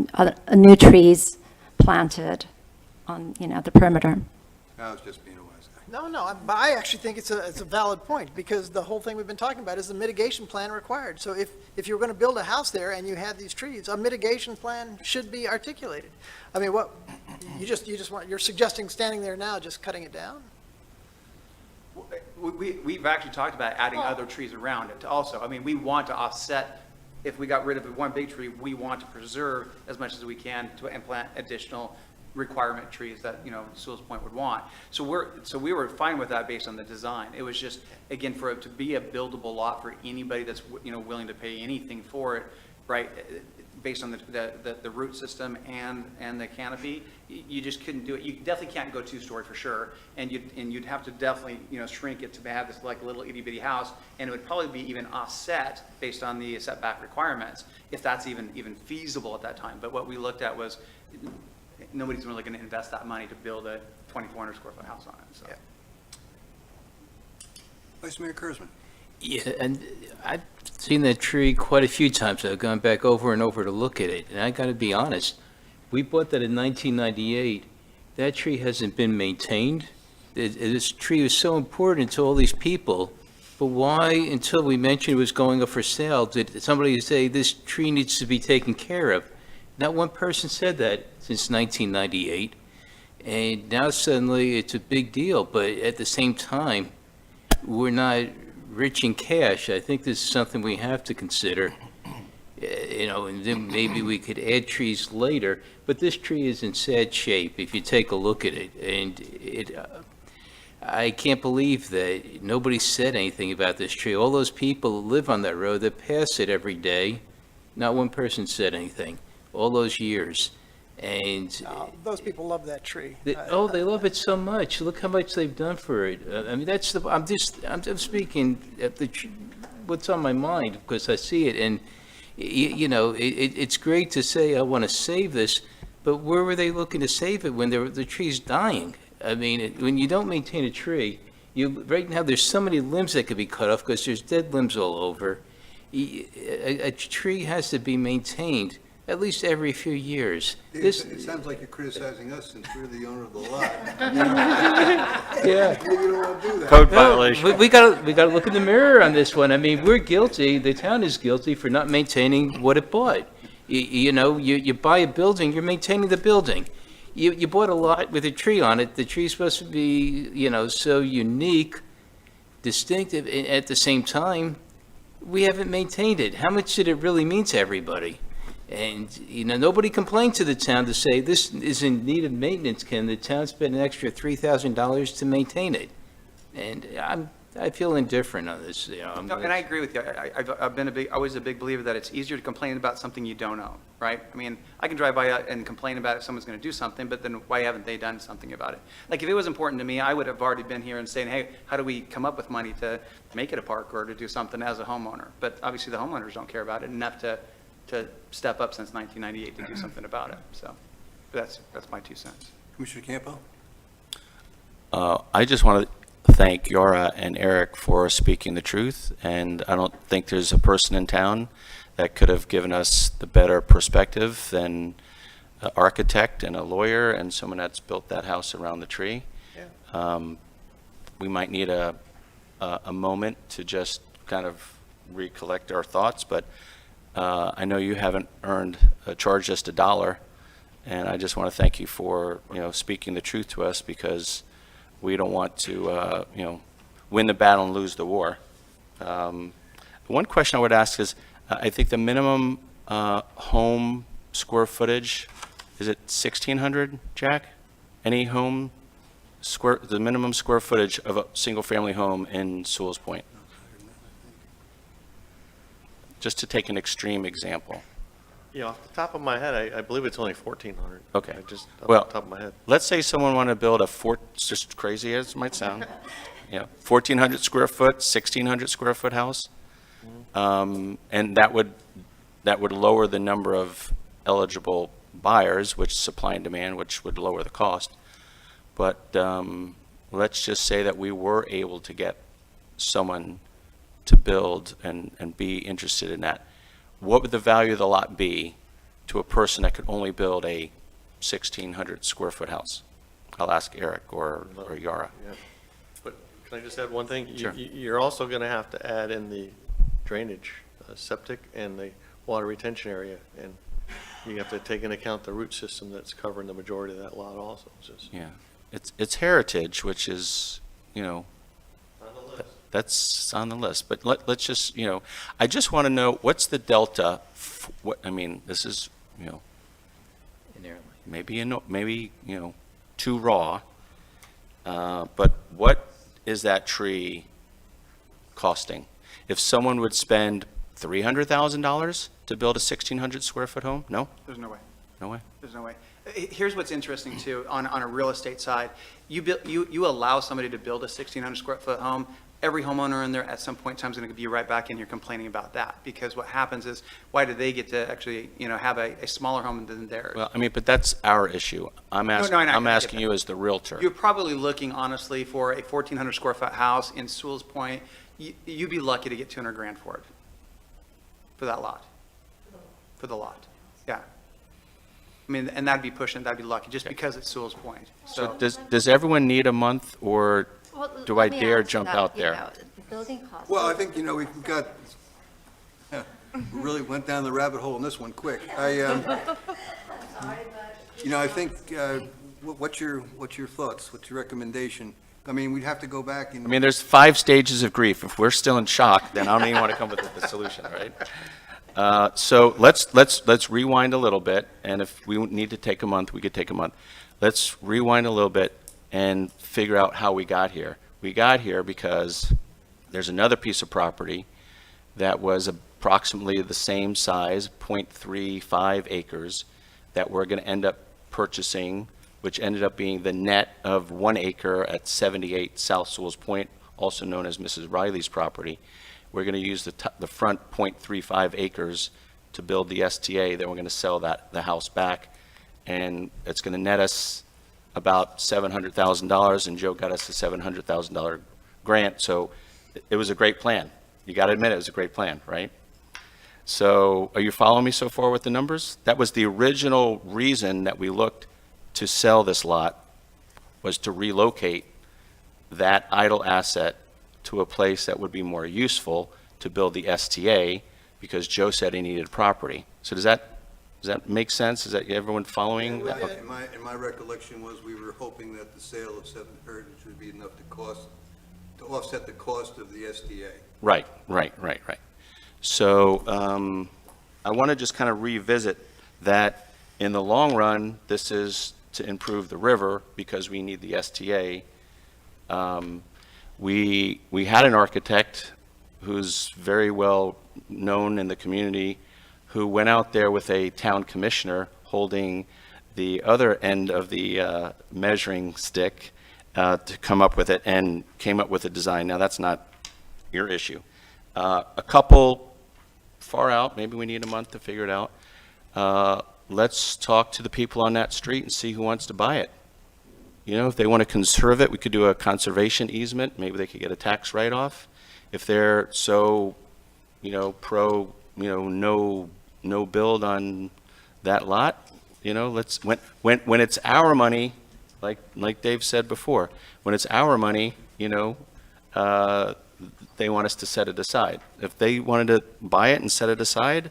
new trees planted on, the perimeter. I was just being a wise guy. No, but I actually think it's a valid point, because the whole thing we've been talking about is the mitigation plan required. So if you're going to build a house there and you have these trees, a mitigation plan should be articulated. I mean, what, you're suggesting standing there now, just cutting it down? We've actually talked about adding other trees around it also. I mean, we want to offset, if we got rid of one big tree, we want to preserve as much as we can to implant additional requirement trees that, Sewalls Point would want. So we were fine with that based on the design. It was just, again, for it to be a buildable lot for anybody that's, willing to pay anything for it, right? Based on the root system and the canopy, you just couldn't do it. You definitely can't go 2-story for sure, and you'd have to definitely shrink it to have this like little itty bitty house, and it would probably be even offset based on the setback requirements, if that's even feasible at that time. But what we looked at was nobody's really going to invest that money to build a 2,400 square foot house on it. So. Yeah. Vice Mayor Kurzman. Yeah, and I've seen that tree quite a few times. I've gone back over and over to look at it, and I got to be honest. We bought that in 1998. That tree hasn't been maintained. This tree was so important to all these people, but why, until we mentioned it was going up for sale, did somebody say this tree needs to be taken care of? Not one person said that since 1998, and now suddenly it's a big deal, but at the same time, we're not rich in cash. I think this is something we have to consider, and then maybe we could add trees later, but this tree is in sad shape if you take a look at it, and I can't believe that nobody said anything about this tree. All those people who live on that road that pass it every day, not one person said anything. All those years, and Those people love that tree. they love it so much. Look how much they've done for it. I mean, I'm just speaking at what's on my mind, because I see it, and it's great to say I want to save this, but where were they looking to save it when the tree's dying? I mean, when you don't maintain a tree, right now there's so many limbs that could be cut off because there's dead limbs all over. A tree has to be maintained at least every few years. It sounds like you're criticizing us since we're the owner of the lot. Yeah. You don't want to do that. Code violation. We gotta look in the mirror on this one. I mean, we're guilty, the town is guilty for not maintaining what it bought. You buy a building, you're maintaining the building. You bought a lot with a tree on it, the tree's supposed to be, so unique, distinctive, and at the same time, we haven't maintained it. How much did it really mean to everybody? And, nobody complained to the town to say, this is in need of maintenance. Can the town spend an extra $3,000 to maintain it? And I feel indifferent on this, No, and I agree with you. I've been always a big believer that it's easier to complain about something you don't own, right? I mean, I can drive by and complain about if someone's going to do something, but then why haven't they done something about it? Like, if it was important to me, I would have already been here and saying, hey, how do we come up with money to make it a park or to do something as a homeowner? But obviously, the homeowners don't care about it enough to step up since 1998 to do something about it. So that's my 2 cents. Commissioner Campo? I just want to thank Yara and Eric for speaking the truth, and I don't think there's a person in town that could have given us the better perspective than an architect and a lawyer and someone that's built that house around the tree. Yeah. We might need a moment to just kind of recollect our thoughts, but I know you haven't charged us $1, and I just want to thank you for, speaking the truth to us, because we don't want to, win the battle and lose the war. One question I would ask is, I think the minimum home square footage, is it 1,600, Jack? Any home the minimum square footage of a single-family home in Sewalls Point? Just to take an extreme example. Yeah, off the top of my head, I believe it's only 1,400. Okay. I just, off Well, the top of my head. Let's say someone wanted to build just crazy as it might sound, 1,400 square foot, 1,600 square foot house. And that would lower the number of eligible buyers, which supply and demand, which would lower the cost. But let's just say that we were able to get someone to build and be interested in that. What would the value of the lot be to a person that could only build a 1,600 square foot house? I'll ask Eric or Yara. Yeah. But can I just add one thing? Sure. You're also going to have to add in the drainage, septic, and the water retention area, and you have to take into account the root system that's covering the majority of that lot also. Yeah, it's heritage, which is, On the list. that's on the list. But let's just, I just want to know, what's the delta? This is, Inherently. maybe too raw. But what is that tree costing? If someone would spend $300,000 to build a 1,600 square foot home? No? There's no way. No way? There's no way. Here's what's interesting too, on a real estate side. You allow somebody to build a 1,600 square foot home, every homeowner in there at some point in time is going to be right back in here complaining about that. Because what happens is, why do they get to actually, have a smaller home than theirs? Well, but that's our issue. I'm I know, I I'm get asking that. you as the realtor. You're probably looking honestly for a 1,400 square foot house in Sewalls Point. You'd be lucky to get 200 grand for it, for that lot, for the lot, yeah. And that'd be lucky, just because it's Sewalls Point. So does everyone need a month, or Well, do let I me dare ask jump that, out there? Building costs. Well, I think, we've got, really went down the rabbit hole in this one quick. I think, what's your thoughts? What's your recommendation? We'd have to go back and. There's 5 stages of grief. If we're still in shock, then I don't even want to come with the solution, right? So let's rewind a little bit, and if we need to take a month, we could take a month. Let's rewind a little bit and figure out how we got here. We got here because there's another piece of property that was approximately the same size, 0.35 acres, that we're going to end up purchasing, which ended up being the net of 1 acre at 78 South Sewalls Point, also known as Mrs. Riley's property. We're going to use the front 0.35 acres to build the STA, then we're going to sell the house back, and it's going to net us about $700,000, and Joe got us a $700,000 grant, so it was a great plan. You got to admit it was a great plan, right? So are you following me so far with the numbers? That was the original reason that we looked to sell this lot, was to relocate that idle asset to a place that would be more useful to build the STA, because Joe said he needed property. So does that make sense? Is that everyone following? Yeah, that? in my recollection was we were hoping that the sale of 7 Heritage would be enough to offset the cost of the SDA. Right. So I want to just kind of revisit that. In the long run, this is to improve the river because we need the STA. We had an architect who's very well known in the community who went out there with a town commissioner holding the other end of the measuring stick to come up with it, and came up with a design. Now, that's not your issue. A couple far out, maybe we need a month to figure it out. Let's talk to the people on that street and see who wants to buy it. If they want to conserve it, we could do a conservation easement. Maybe they could get a tax write-off. If they're so, pro, no build on that lot, let's, when it's our money, like Dave said before, when it's our money, they want us to set it aside. If they wanted to buy it and set it aside,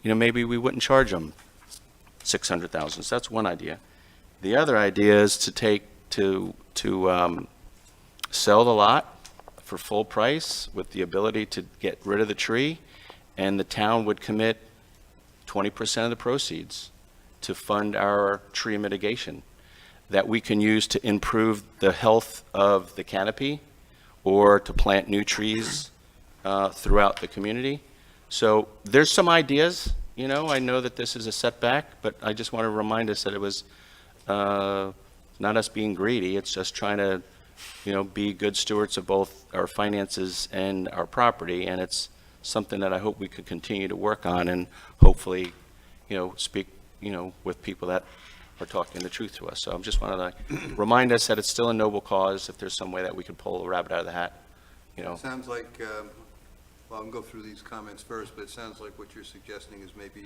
maybe we wouldn't charge them $600,000. So that's one idea. The other idea is to sell the lot for full price with the ability to get rid of the tree, and the town would commit 20% of the proceeds to fund our tree mitigation. that we can use to improve the health of the canopy or to plant new trees throughout the community. So there's some ideas, you know, I know that this is a setback, but I just want to remind us that it was not us being greedy, it's just trying to, you know, be good stewards of both our finances and our property, and it's something that I hope we could continue to work on and hopefully, you know, speak, you know, with people that are talking the truth to us. So I just wanted to remind us that it's still a noble cause, if there's some way that we can pull a rabbit out of the hat, you know. It sounds like, well, I'm going to go through these comments first, but it sounds like what you're suggesting is maybe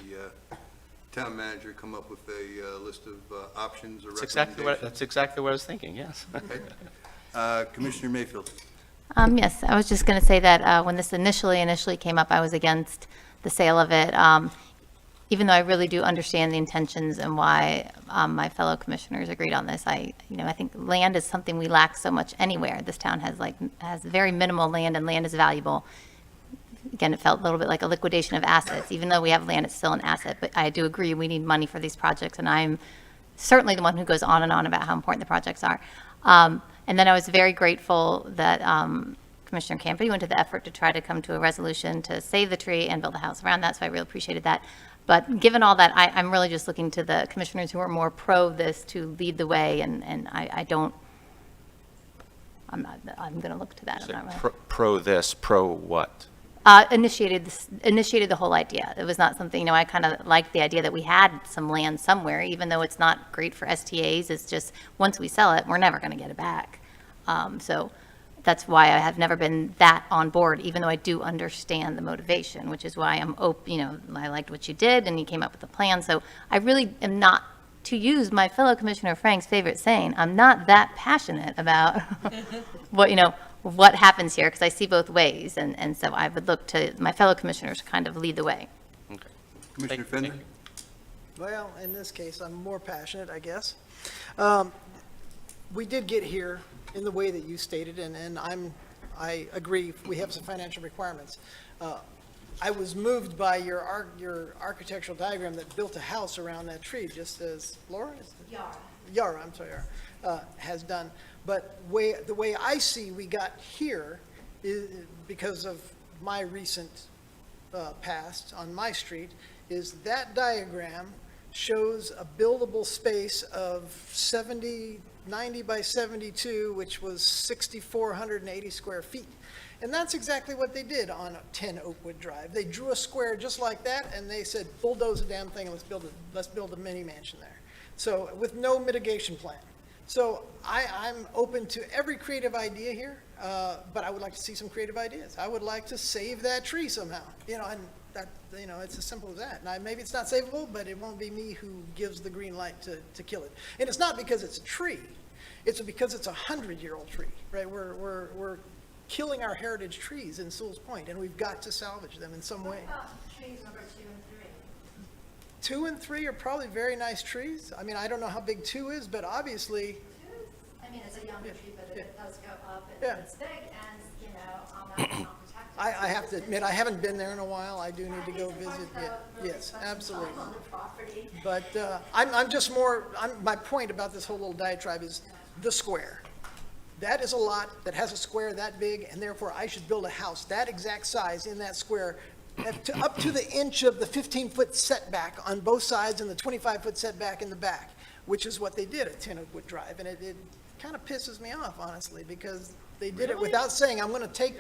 town manager come up with a list of options or recommendations. That's exactly what I was thinking, yes. Okay. Commissioner Mayfield. Yes, I was just going to say that when this initially came up, I was against the sale of it, even though I really do understand the intentions and why my fellow commissioners agreed on this. I think land is something we lack so much anywhere. This town has very minimal land, and land is valuable. Again, it felt a little bit like a liquidation of assets. Even though we have land, it's still an asset. But I do agree we need money for these projects, and I'm certainly the one who goes on and on about how important the projects are. And then I was very grateful that Commissioner Campbell went to the effort to try to come to a resolution to save the tree and build a house around that, so I really appreciated that. But given all that, I'm really just looking to the commissioners who are more pro this to lead the way, and I'm going to look to that. I'm not really. Pro this, pro what? Initiated the whole idea. It was not something, I kind of liked the idea that we had some land somewhere, even though it's not great for STAs. It's just, once we sell it, we're never going to get it back. So that's why I have never been that on board, even though I do understand the motivation, which is why I'm open, I liked what you did, and you came up with a plan. So I really am not, to use my fellow Commissioner Frank's favorite saying, I'm not that passionate about what happens here, because I see both ways, and so I would look to my fellow commissioners to kind of lead the way. Okay. Commissioner Fender? Well, in this case, I'm more passionate, I guess. We did get here in the way that you stated, and I agree, we have some financial requirements. I was moved by your architectural diagram that built a house around that tree, just as Laura? Yara, I'm sorry, has done. But the way I see we got here is because of my recent past on my street, is that diagram shows a buildable space of 90 by 72, which was 6,480 square feet. And that's exactly what they did on 10 Oakwood Drive. They drew a square just like that, and they said, bulldoze the damn thing and let's build a mini mansion there. So with no mitigation plan. So I'm open to every creative idea here, but I would like to see some creative ideas. I would like to save that tree somehow, and that, it's as simple as that. Now, maybe it's not savable, but it won't be me who gives the green light to kill it. And it's not because it's a tree, it's because it's a 100-year-old tree, right? We're killing our heritage trees in Sewalls Point, and we've got to salvage them in some way. What about trees number 2 and 3? 2 and 3 are probably very nice trees. I mean, I don't know how big 2 is, but obviously. I mean, it's a younger tree, but it does go up, and Yeah. it's big, and, that's not protected. I have to admit, I haven't been there in a while. I do need to go visit. Yes, absolutely. On the property. But I'm just more, my point about this whole little diatribe is the square. That is a lot that has a square that big, and therefore I should build a house that exact size in that square up to the inch of the 15-foot setback on both sides and the 25-foot setback in the back, which is what they did at 10 Oakwood Drive. And it kind of pisses me off, honestly, because they did it without saying, I'm going to take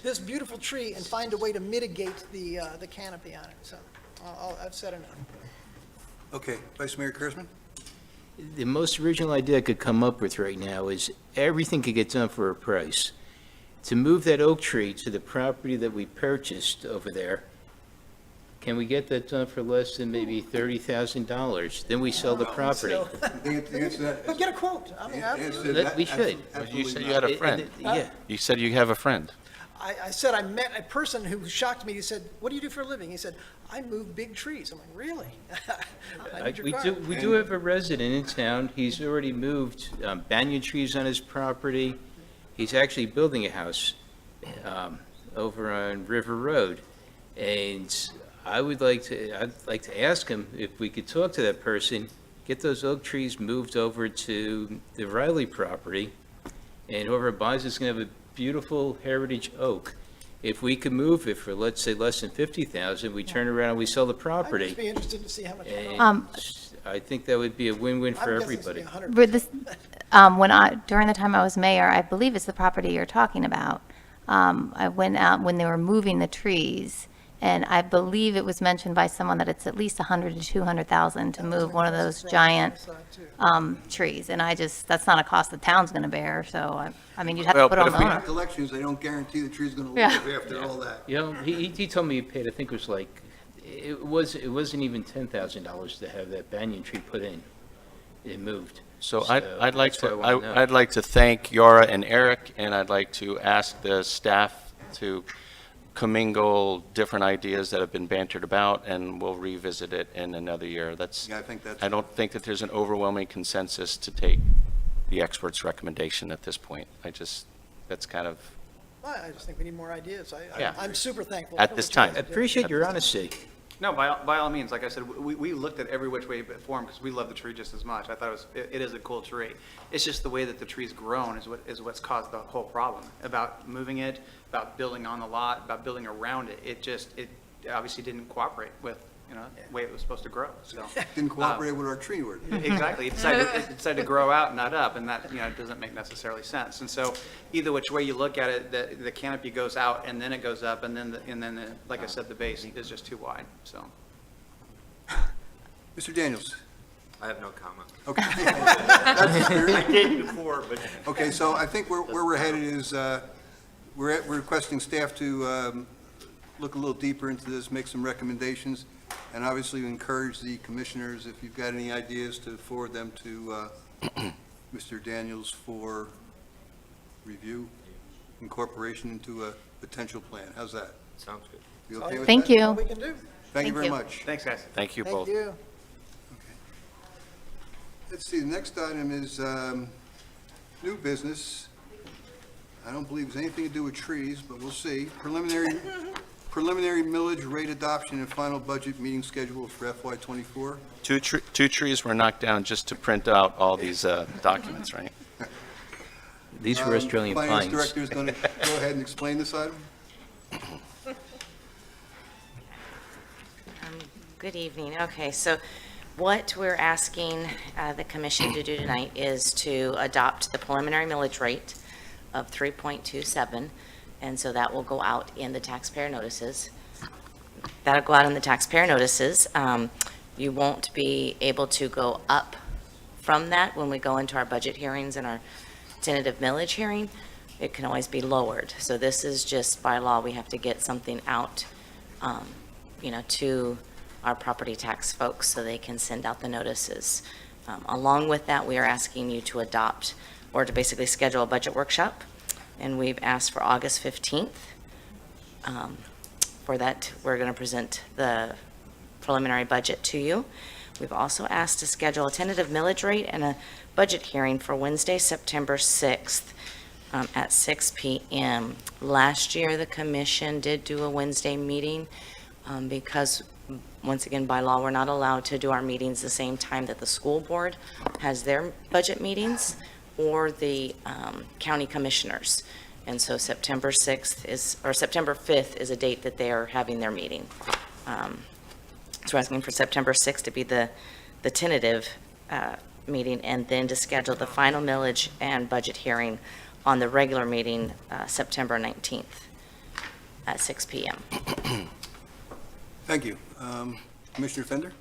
this beautiful tree and find a way to mitigate the canopy on it. So I've said enough. Okay, Vice Mayor Kurzman? The most original idea I could come up with right now is everything could get done for a price. To move that oak tree to the property that we purchased over there, can we get that done for less than maybe $30,000? Then we sell the property. The answer to that But is- get a quote. I mean, the answer to that- We should. You said absolutely you had not. a friend. Yeah. You said you have a friend. I said I met a person who shocked me. He said, "What do you do for a living?" He said, "I move big trees." I'm like, "Really?" I need your We car. do have a resident in town. He's already moved banyan trees on his property. He's actually building a house over on River Road. And I'd like to ask him if we could talk to that person, get those oak trees moved over to the Riley property, and whoever buys it's going to have a beautiful heritage oak. If we could move it for, let's say, less than 50,000, we turn around and we sell the I'd property. just be interested to see how much. And I think that would be a win-win for I'm guessing it's everybody. gonna be 100%. With this, during the time I was mayor, I believe it's the property you're talking about. I went out when they were moving the trees, and I believe it was mentioned by someone that it's at least 100 to 200,000 to move one of those giant trees. And that's not a cost the town's going to bear. So I mean, you'd have to Well, put but on if the we owner. have collections, they don't guarantee the tree's going to Yeah. live after all that. You know, he told me he paid, I think it was like, it wasn't even $10,000 to have that banyan tree put in. It moved. So I'd like that's what I to, wanna know. I'd like to thank Yara and Eric, and I'd like to ask the staff to commingle different ideas that have been bantered about, and we'll revisit it in another year. Yeah, I think that's. I don't think that there's an overwhelming consensus to take the expert's recommendation at this point. That's kind of, I just think we need more ideas. Yeah. I'm super thankful. At for this what you guys time. I did. appreciate your honesty. No, by all means, like I said, we looked at every which way for him because we love the tree just as much. I thought it is a cool tree. It's just the way that the tree's grown is what's caused the whole problem. About moving it, about building on the lot, about building around it. It obviously didn't cooperate with, the way it was supposed to grow, so. Didn't cooperate with our tree word. Exactly. It decided to grow out, not up, and that, doesn't make necessarily sense. And so either which way you look at it, the canopy goes out and then it goes up, and then, like I said, the base is just too wide, so. Mr. Daniels? I have no comment. Okay. That's the spirit. I did before, but. Okay, so I think where we're headed is, we're requesting staff to look a little deeper into this, make some recommendations, and obviously encourage the commissioners, if you've got any ideas, to forward them to Mr. Daniels for review, incorporation into a potential plan. How's that? Sounds good. You okay with Thank that? All you. we can do. Thank you Thank very you. much. Thanks, guys. thank you both. Thank you. Let's see, the next item is new business. I don't believe it's anything to do with trees, but we'll see. Preliminary millage rate adoption and final budget meeting schedule for FY '24. Two trees were knocked down just to print out all these documents, right? These were Australian Finance pines. Director is going to go ahead and explain this item. Good evening. Okay, so what we're asking the commission to do tonight is to adopt the preliminary millage rate of 3.27, and so that will go out in the taxpayer notices. That'll go out in the taxpayer notices. You won't be able to go up from that when we go into our budget hearings and our tentative millage hearing. It can always be lowered. So this is just by law, we have to get something out, to our property tax folks so they can send out the notices. Along with that, we are asking you to adopt or to basically schedule a budget workshop, and we've asked for August 15th. For that, we're going to present the preliminary budget to you. We've also asked to schedule a tentative millage rate and a budget hearing for Wednesday, September 6th at 6 p.m. Last year, the commission did do a Wednesday meeting because, once again, by law, we're not allowed to do our meetings the same time that the school board has their budget meetings or the county commissioners. And so September 5th is a date that they are having their meeting. So we're asking for September 6th to be the tentative meeting, and then to schedule the final millage and budget hearing on the regular meeting, September 19th at 6 p.m. Thank you. Commissioner Fender?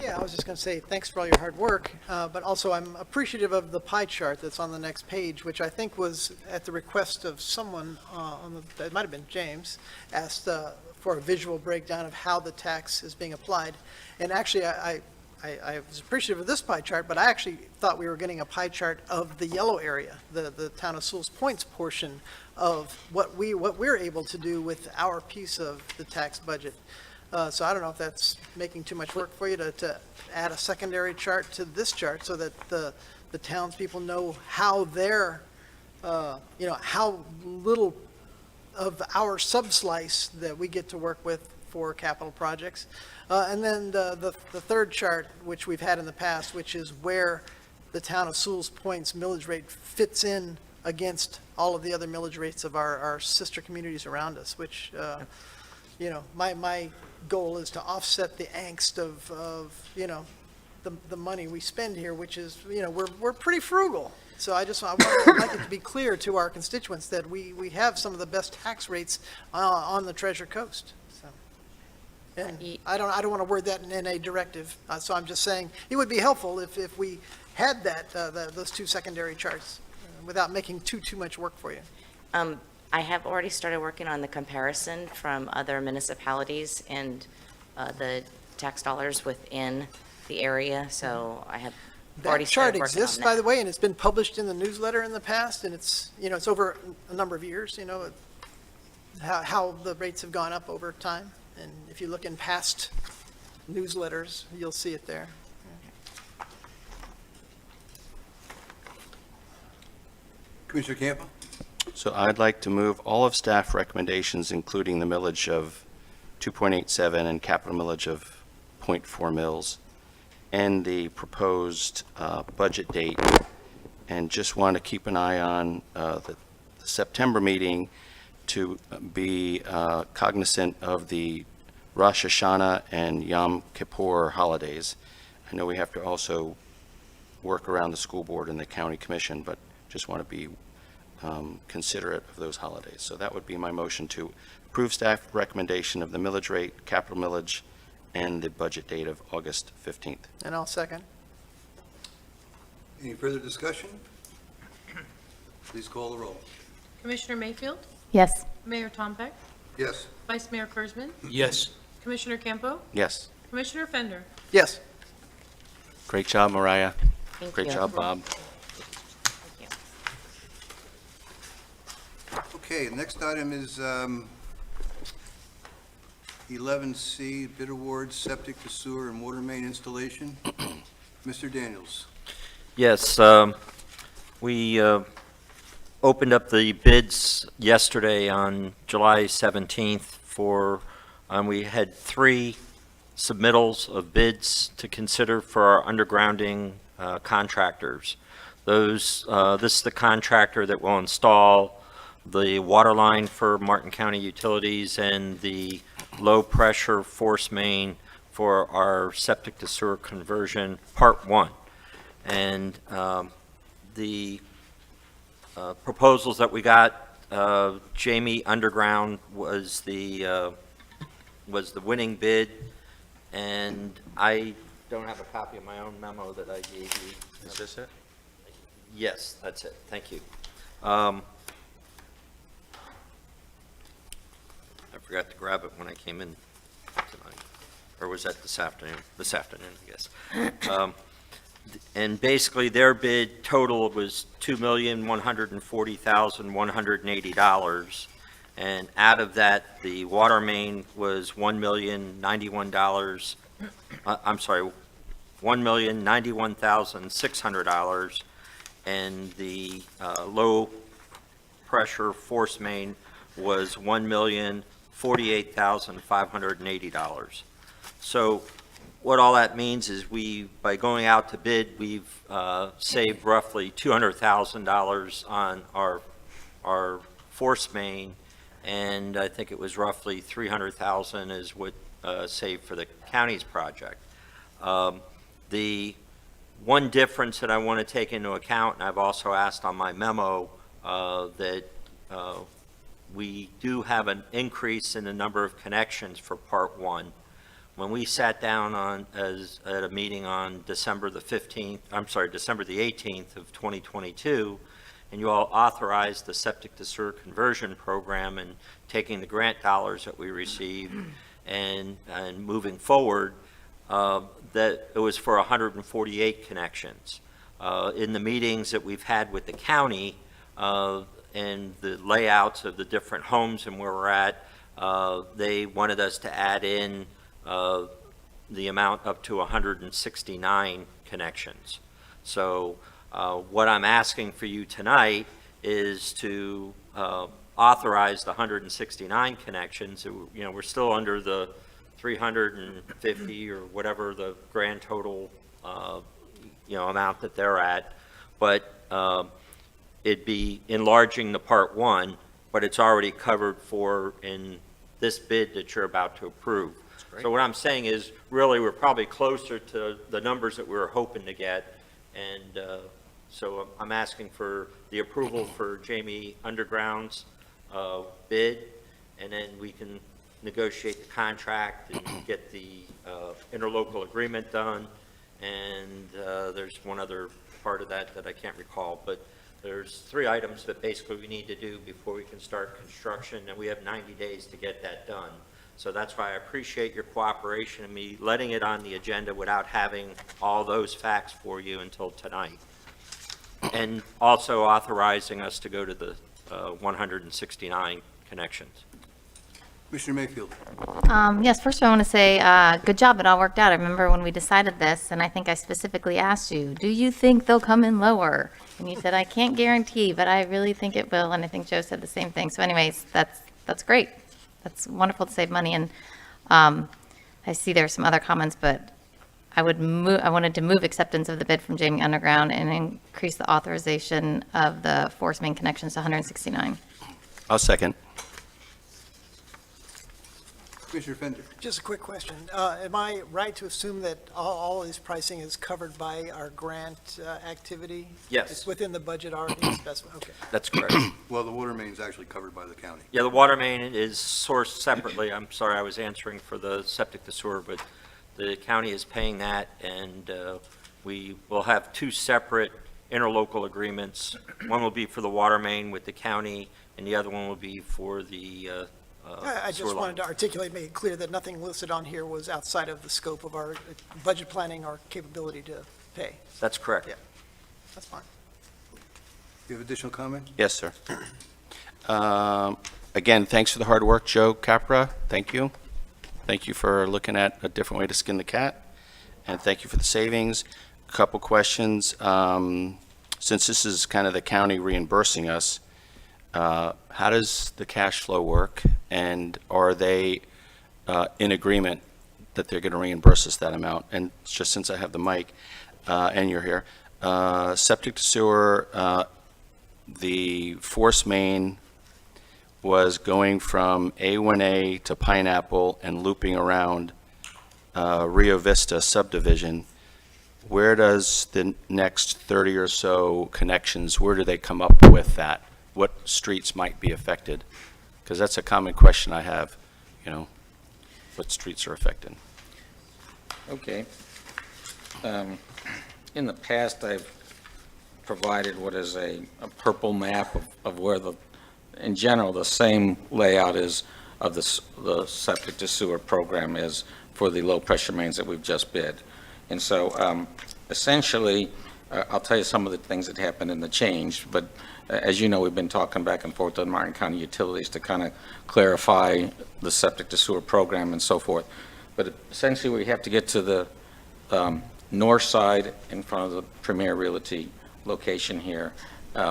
Yeah, I was just going to say, thanks for all your hard work, but also I'm appreciative of the pie chart that's on the next page, which I think was at the request of someone, it might have been James, asked for a visual breakdown of how the tax is being applied. And actually, I was appreciative of this pie chart, but I actually thought we were getting a pie chart of the yellow area, the town of Sewalls Point's portion of what we're able to do with our piece of the tax budget. So I don't know if that's making too much work for you to add a secondary chart to this chart so that the townspeople know how their, how little of our subslice that we get to work with for capital projects. And then the third chart, which we've had in the past, which is where the town of Sewalls Point's millage rate fits in against all of the other millage rates of our sister communities around us, which, you know, my goal is to offset the angst of you know, the money we spend here, which is, you know, we're pretty frugal. So I'd like it to be clear to our constituents that we have some of the best tax rates on the Treasure Coast. So, and I don't want to word that in a directive. So I'm just saying it would be helpful if we had those two secondary charts without making too much work for you. I have already started working on the comparison from other municipalities and the tax dollars within the area, so I have already That chart started working exists, on by that. the way, and it's been published in the newsletter in the past, and it's, you know, it's over a number of years, you know, how the rates have gone up over time. And if you look in past newsletters, you'll see it there. Commissioner Campo? So I'd like to move all of staff recommendations, including the millage of 2.87 and capital millage of 0.4 mils, and the proposed budget date. And just want to keep an eye on the September meeting to be cognizant of the Rosh Hashanah and Yom Kippur holidays. I know we have to also work around the school board and the county commission, but just want to be considerate of those holidays. So that would be my motion to approve staff recommendation of the millage rate, capital millage, and the budget date of August 15th. And I'll second. Any further discussion? Please call the roll. Commissioner Mayfield? Yes. Mayor Tompeck? Yes. Vice Mayor Kurzman? Yes. Commissioner Campo? Yes. Commissioner Fender? Yes. Great job, Mariah. Thank Great you. job, Bob. Thank you. Okay, the next item is 11C, bid awards, septic to sewer and water main installation. Mr. Daniels. Yes, we opened up the bids yesterday on July 17th for, we had 3 submittals of bids to consider for our undergrounding contractors. This is the contractor that will install the water line for Martin County Utilities and the low-pressure force main for our septic to sewer conversion, Part 1. And the proposals that we got, Jamie Underground was the winning bid, and I don't have a copy of my own memo that I gave you. Is this it? Yes, that's it. Thank you. I forgot to grab it when I came in tonight, or was that this afternoon? This afternoon, I guess. And basically, their bid total was $2,140,180. And out of that, the water main was $1,091. I'm sorry, $1,091,600. And the low-pressure force main was $1,048,580. So what all that means is by going out to bid, we've saved roughly $200,000 on our force main, and I think it was roughly $300,000 is what saved for the county's project. The one difference that I want to take into account, and I've also asked on my memo, that we do have an increase in the number of connections for Part 1. When we sat down at a meeting on December the 18th of 2022, and you all authorized the septic to sewer conversion program and taking the grant dollars that we received and moving forward, that it was for 148 connections. In the meetings that we've had with the county and the layouts of the different homes and where we're at, they wanted us to add in the amount up to 169 connections. So what I'm asking for you tonight is to authorized 169 connections. We're still under the 350 or whatever the grand total, amount that they're at. But it'd be enlarging the Part 1, but it's already covered for in this bid that you're about to approve. So what I'm saying is, really, we're probably closer to the numbers that we were hoping to get. And so I'm asking for the approval for Jamie Underground's bid, and then we can negotiate the contract and get the interlocal agreement done. And there's one other part of that I can't recall, but there's 3 items that basically we need to do before we can start construction, and we have 90 days to get that done. So that's why I appreciate your cooperation and me letting it on the agenda without having all those facts for you until tonight. And also authorizing us to go to the 169 connections. Commissioner Mayfield. Yes, first of all, I want to say, good job, it all worked out. I remember when we decided this, and I think I specifically asked you, do you think they'll come in lower? And you said, I can't guarantee, but I really think it will, and I think Joe said the same thing. So anyways, that's great. That's wonderful to save money, and I see there are some other comments, but I wanted to move acceptance of the bid from Jamie Underground and increase the authorization of the force main connections to 169. I'll second. Commissioner Fender. Just a quick question. Am I right to assume that all this pricing is covered by our grant activity? Yes. It's within the budget already specified? Okay. That's correct. Well, the water main is actually covered by the county. Yeah, the water main is sourced separately. I'm sorry, I was answering for the septic to sewer, but the county is paying that, and we will have 2 separate interlocal agreements. One will be for the water main with the county, and the other one will be for the I sewer just line. wanted to articulate, make it clear that nothing listed on here was outside of the scope of our budget planning or capability to pay. That's correct. Yeah. That's fine. You have additional comment? Yes, sir. Again, thanks for the hard work, Joe Capra. Thank you. Thank you for looking at a different way to skin the cat, and thank you for the savings. A couple questions. Since this is kind of the county reimbursing us, how does the cash flow work, and are they in agreement that they're going to reimburse us that amount? And just since I have the mic and you're here, septic to sewer, the force main was going from A1A to Pineapple and looping around Rio Vista subdivision. Where does the next 30 or so connections, where do they come up with that? What streets might be affected? Because that's a common question I have, what streets are affected? Okay. In the past, I've provided what is a purple map of where in general, the same layout is of the septic to sewer program is for the low-pressure mains that we've just bid. And so essentially, I'll tell you some of the things that happened in the change, but as you know, we've been talking back and forth with Martin County Utilities to kind of clarify the septic to sewer program and so forth. But essentially, we have to get to the north side in front of the Premier Realty location here,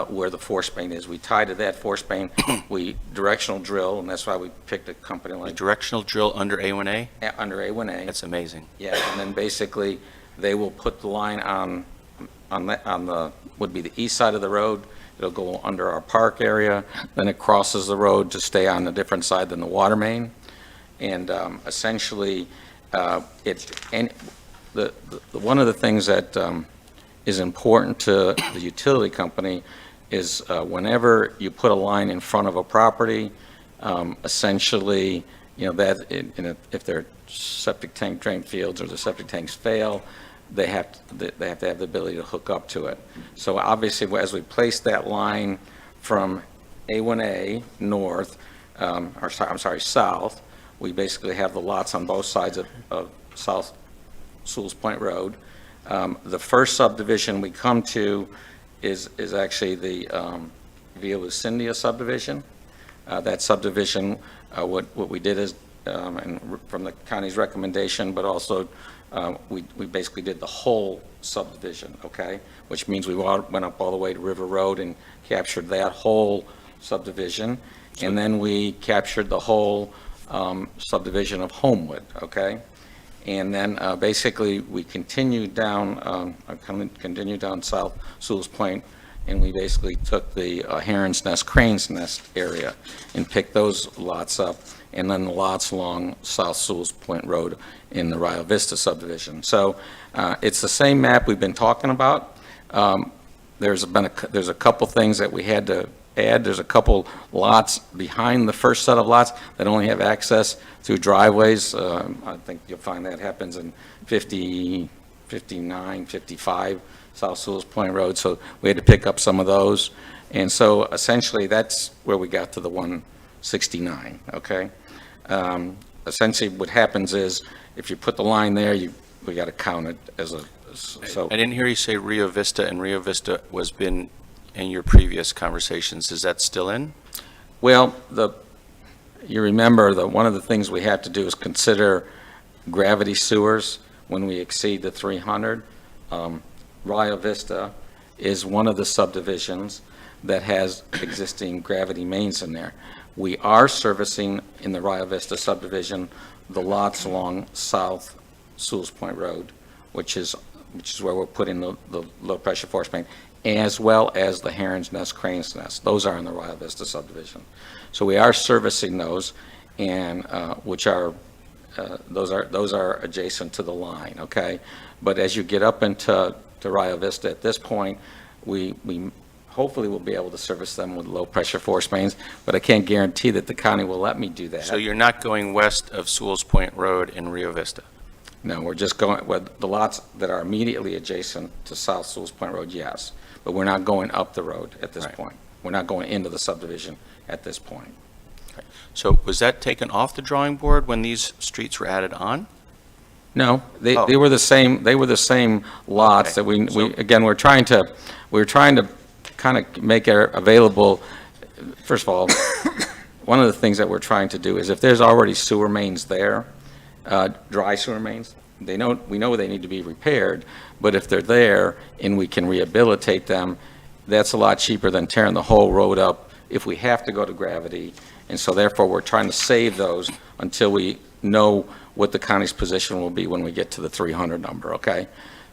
where the force main is. We tie to that force main, we directional drill, and that's why we picked a company A like directional drill under A1A? under A1A. That's amazing. Yeah, and then basically, they will put the line on the, would be the east side of the road. It'll go under our park area, then it crosses the road to stay on a different side than the water main. And essentially, one of the things that is important to the utility company is whenever you put a line in front of a property, essentially, if their septic tank drain fields or the septic tanks fail, they have to have the ability to hook up to it. So obviously, as we place that line from A1A north, south, we basically have the lots on both sides of South Sewalls Point Road. The first subdivision we come to is actually the Via Lucinda subdivision. That subdivision, what we did is, and from the county's recommendation, but also we basically did the whole subdivision, okay? Which means we went up all the way to River Road and captured that whole subdivision. And then we captured the whole subdivision of Homewood, okay? And then basically, we continued down, South Sewalls Point, and we basically took the Heron's Nest, Crane's Nest area and picked those lots up, and then the lots along South Sewalls Point Road in the Rio Vista subdivision. So it's the same map we've been talking about. There's a couple things that we had to add. There's a couple lots behind the first set of lots that only have access through driveways. I think you'll find that happens in 50, 59, 55 South Sewalls Point Road, so we had to pick up some of those. And so essentially, that's where we got to the 169, okay? Essentially, what happens is, if you put the line there, we got to count it as a, so. I didn't hear you say Rio Vista, and Rio Vista was been in your previous conversations. Is that still in? Well, you remember that one of the things we have to do is consider gravity sewers when we exceed the 300. Rio Vista is one of the subdivisions that has existing gravity mains in there. We are servicing in the Rio Vista subdivision the lots along South Sewalls Point Road, which is where we're putting the low-pressure force main, as well as the Heron's Nest, Crane's Nest. Those are in the Rio Vista subdivision. So we are servicing those, and which are those are adjacent to the line, okay? But as you get up into Rio Vista at this point, we hopefully will be able to service them with low-pressure force mains, but I can't guarantee that the county will let me do that. So you're not going west of Sewalls Point Road in Rio Vista? No, we're just going, with the lots that are immediately adjacent to South Sewalls Point Road, yes, but we're not going up the road at this point. We're not going into the subdivision at this point. So was that taken off the drawing board when these streets were added on? No, they were the same. They were the same lots that we again. We're trying to kind of make it available. First of all, one of the things that we're trying to do is if there's already sewer mains there, dry sewer mains, we know they need to be repaired. But if they're there and we can rehabilitate them, that's a lot cheaper than tearing the whole road up if we have to go to gravity. And so therefore, we're trying to save those until we know what the county's position will be when we get to the 300 number, okay?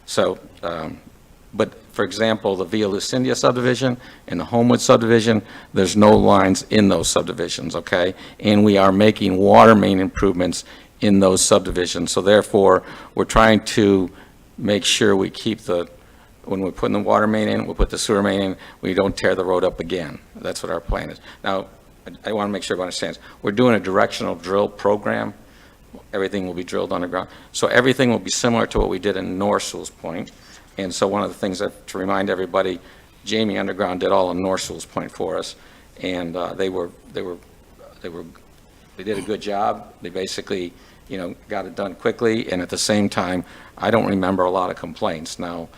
So, but for example, the Villa Lucinda subdivision and the Homewood subdivision, there's no lines in those subdivisions, okay? And we are making water main improvements in those subdivisions. So therefore, we're trying to make sure we keep when we're putting the water main in, we'll put the sewer main in, we don't tear the road up again. That's what our plan is. Now, I want to make sure everyone understands. We're doing a directional drill program. Everything will be drilled underground. So everything will be similar to what we did in North Sewalls Point. And so one of the things that, to remind everybody, Jamie Underground did all of North Sewalls Point for us. And they did a good job. They basically, got it done quickly. And at the same time, I don't remember a lot of complaints. Now,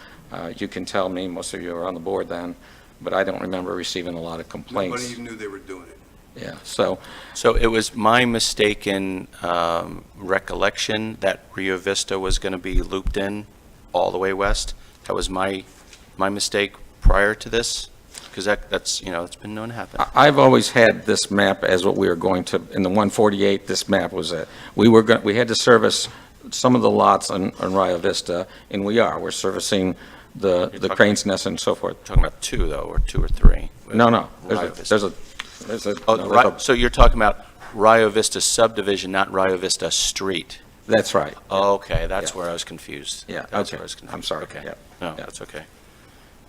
you can tell me, most of you were on the board then, but I don't remember receiving a lot of complaints. Nobody even knew they were doing it. Yeah, so it was my mistaken recollection that Rio Vista was going to be looped in all the way west. That was my mistake prior to this, because that's it's been known to happen. I've always had this map as what we were going to, in the 148, this map was it. We had to service some of the lots on Rio Vista, and we're servicing the Crane's Nest and so forth. Talking about two, though, or two or three? No. So you're talking about Rio Vista subdivision, not Rio Vista Street? That's right. Okay, that's where I was confused. Yeah, That's okay. where I was confused. I'm sorry. Okay. Yeah. No, Yeah. that's okay.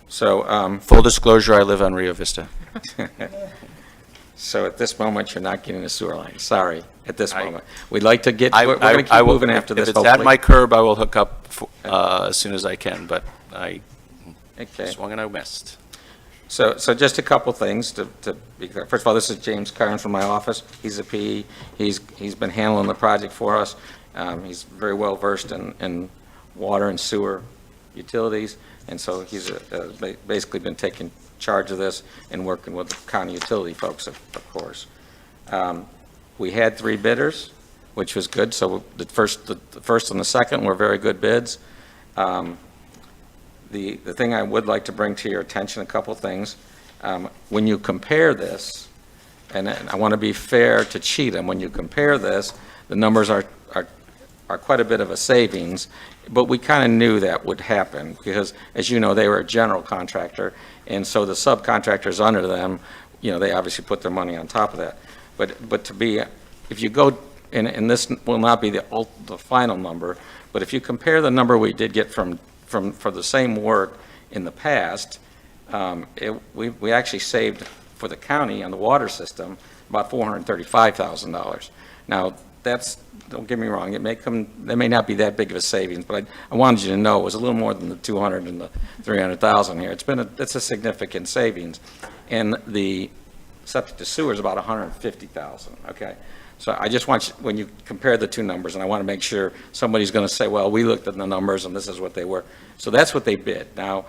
So, Full disclosure, I live on Rio Vista. so at this moment, you're not getting a sewer line. Sorry, at this moment. We'd like to get, we're I going to keep moving after this, If it's at my curb, I will hook up as soon as I can, but I swung and I missed. So just a couple things to be clear. First of all, this is James Carnes from my office. He's a PE. He's been handling the project for us. He's very well versed in water and sewer utilities, and so he's basically been taking charge of this and working with the county utility folks, of course. We had 3 bidders, which was good. So the first and the second were very good bids. The thing I would like to bring to your attention, a couple things. When you compare this, and I want to be fair to Cheatham, when you compare this, the numbers are quite a bit of a savings, but we kind of knew that would happen, because, as you know, they were a general contractor, and so the subcontractors under them, you know, they obviously put their money on top of that. But to be, if you go, and this will not be the final number, but if you compare the number we did get for the same work in the past, we actually saved for the county on the water system about $435,000. Now, that's, don't get me wrong, they may not be that big of a savings, but I wanted you to know it was a little more than the 200 and the 300,000 here. It's a significant savings. And the septic to sewer is about 150,000, okay? So I just want you, when you compare the two numbers, and I want to make sure somebody's going to say, well, we looked at the numbers and this is what they were. So that's what they bid. Now,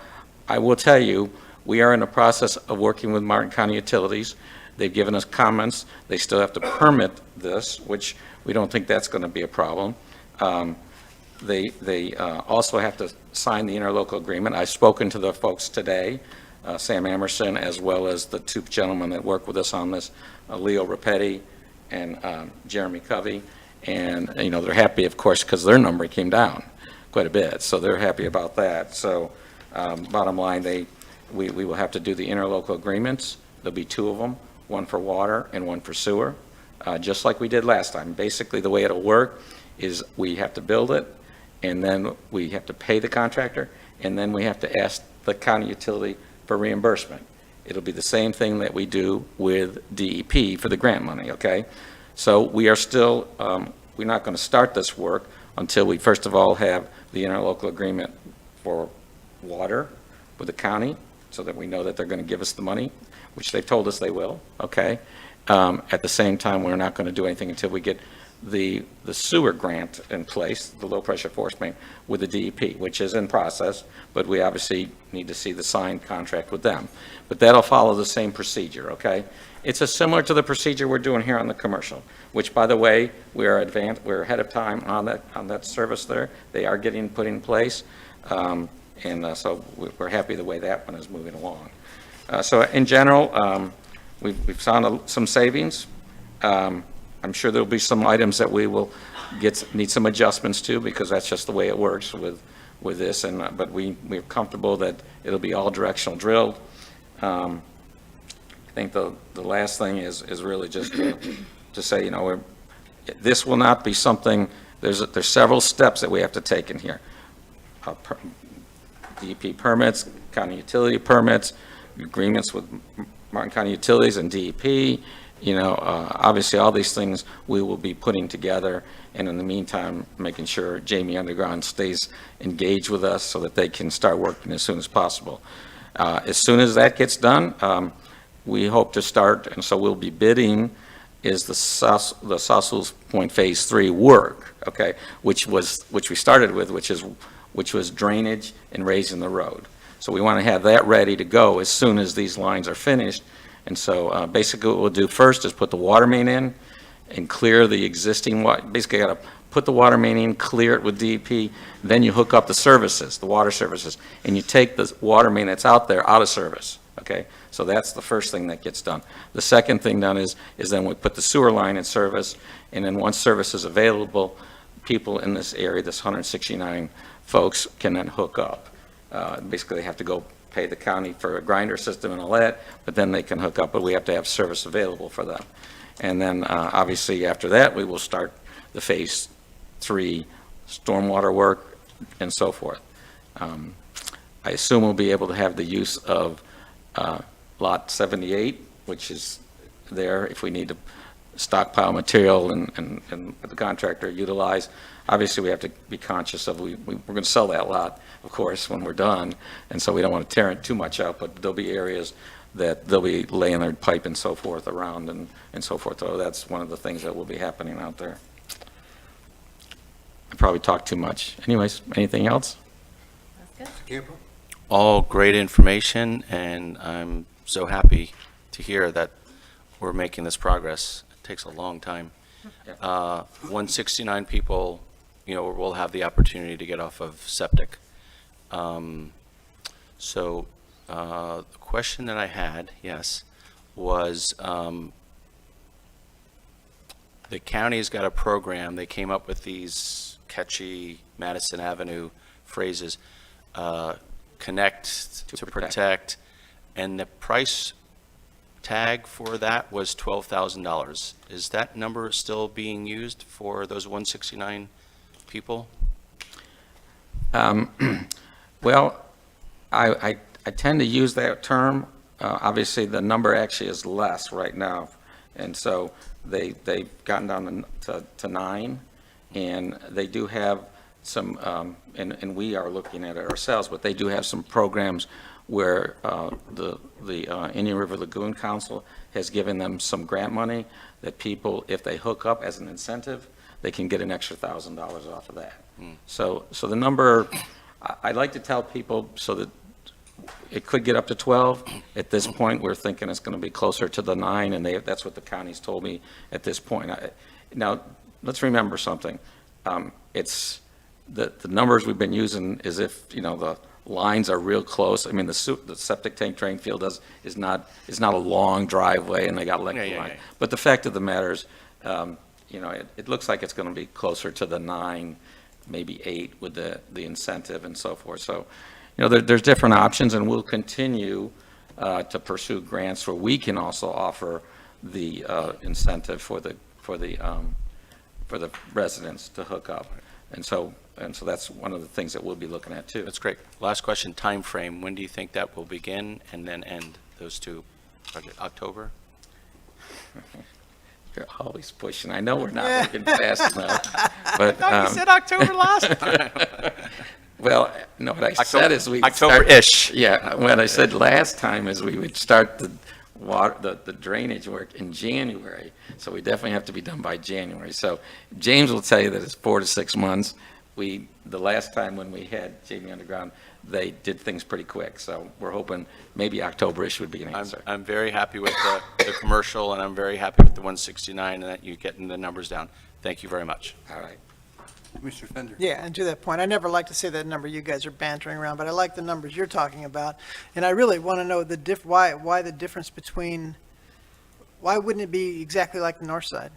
I will tell you, we are in the process of working with Martin County Utilities. They've given us comments. They still have to permit this, which we don't think that's going to be a problem. They also have to sign the interlocal agreement. I've spoken to the folks today, Sam Emerson, as well as the two gentlemen that work with us on this, Leo Rapetti and Jeremy Covey. And, you know, they're happy, of course, because their number came down quite a bit. So they're happy about that. So bottom line, we will have to do the interlocal agreements. There'll be two of them, one for water and one for sewer, just like we did last time. Basically, the way it'll work is we have to build it, and then we have to pay the contractor, and then we have to ask the county utility for reimbursement. It'll be the same thing that we do with DEP for the grant money, okay? So we are still, we're not going to start this work until we, first of all, have the interlocal agreement for water with the county, so that we know that they're going to give us the money, which they've told us they will, okay? At the same time, we're not going to do anything until we get the sewer grant in place, the low-pressure force main, with the DEP, which is in process, but we obviously need to see the signed contract with them. But that'll follow the same procedure, okay? It's similar to the procedure we're doing here on the commercial, which, by the way, we're ahead of time on that service there. They are getting put in place, so we're happy the way that one is moving along. So in general, we've found some savings. I'm sure there'll be some items that we will need some adjustments to, because that's just the way it works with this. But we're comfortable that it'll be all directional drilled. I think the last thing is really just to say, you know, this will not be something. There's several steps that we have to take in here. DEP permits, county utility permits, agreements with Martin County Utilities and DEP. You know, obviously all these things we will be putting together, and in the meantime, making sure Jamie Underground stays engaged with us so that they can start working as soon as possible. As soon as that gets done, we hope to start, and so we'll be bidding, is the Sewalls Point Phase 3 work, okay, which we started with, which was drainage and raising the road. So we want to have that ready to go as soon as these lines are finished. And so basically what we'll do first is put the water main in and clear the existing, basically got to put the water main in, clear it with DEP, then you hook up the services, the water services, and you take the water main that's out there out of service, okay? So that's the first thing that gets done. The second thing done is then we put the sewer line in service, and then once service is available, people in this area, this 169 folks, can then hook up. Basically, they have to go pay the county for a grinder system and all that, but then they can hook up, but we have to have service available for them. And then, obviously, after that, we will start the Phase 3 stormwater work and so forth. I assume we'll be able to have the use of Lot 78, which is there if we need to stockpile material and the contractor utilize. Obviously, we have to be conscious of, we're going to sell that lot, of course, when we're done, and so we don't want to tear it too much out, but there'll be areas that they'll be laying their pipe and so forth around and so forth. So that's one of the things that will be happening out there. I probably talked too much. Anyways, anything else? That's good. All great information, and I'm so happy to hear that we're making this progress. It takes a long time. 169 people, you know, will have the opportunity to get off of septic. So the question that I had, yes, was the county's got a program, they came up with these catchy Madison Avenue phrases, connect to protect, and the price tag for that was $12,000. Is that number still being used for those 169 people? Well, I tend to use that term. Obviously, the number actually is less right now. And so they've gotten down to 9, and they do have some, and we are looking at it ourselves, but they do have some programs where the Indian River Lagoon Council has given them some grant money that people, if they hook up as an incentive, they can get an extra $1,000 off of that. So the number, I'd like to tell people so that it could get up to 12. At this point, we're thinking it's going to be closer to the 9, and that's what the county's told me at this point. Now, let's remember something. It's the numbers we've been using is if, the lines are real close. I mean, the septic tank drain field is not a long driveway, and they got electric line. But the fact of the matter is, it looks like it's going to be closer to the 9, maybe 8 with the incentive and so forth. So, there's different options, and we'll continue to pursue grants where we can also offer the incentive for the residents to hook up. And so that's one of the things that we'll be looking at too. That's great. Last question, time frame. When do you think that will begin and then end, those two projects? October? You're always pushing. I know we're not working fast enough. But, I thought you said October last time. Well, no, what I said is we October-ish. Yeah, what I said last time is we would start the drainage work in January, so we definitely have to be done by January. So James will tell you that it's 4 to 6 months. The last time when we had Jamie Underground, they did things pretty quick, so we're hoping maybe October-ish would be an answer. I'm very happy with the commercial, and I'm very happy with the 169 and that you're getting the numbers down. Thank you very much. All right. Mr. Fender. Yeah, and to that point, I never like to say that number you guys are bantering around, but I like the numbers you're talking about. And I really want to know why the difference between, why wouldn't it be exactly like the north side?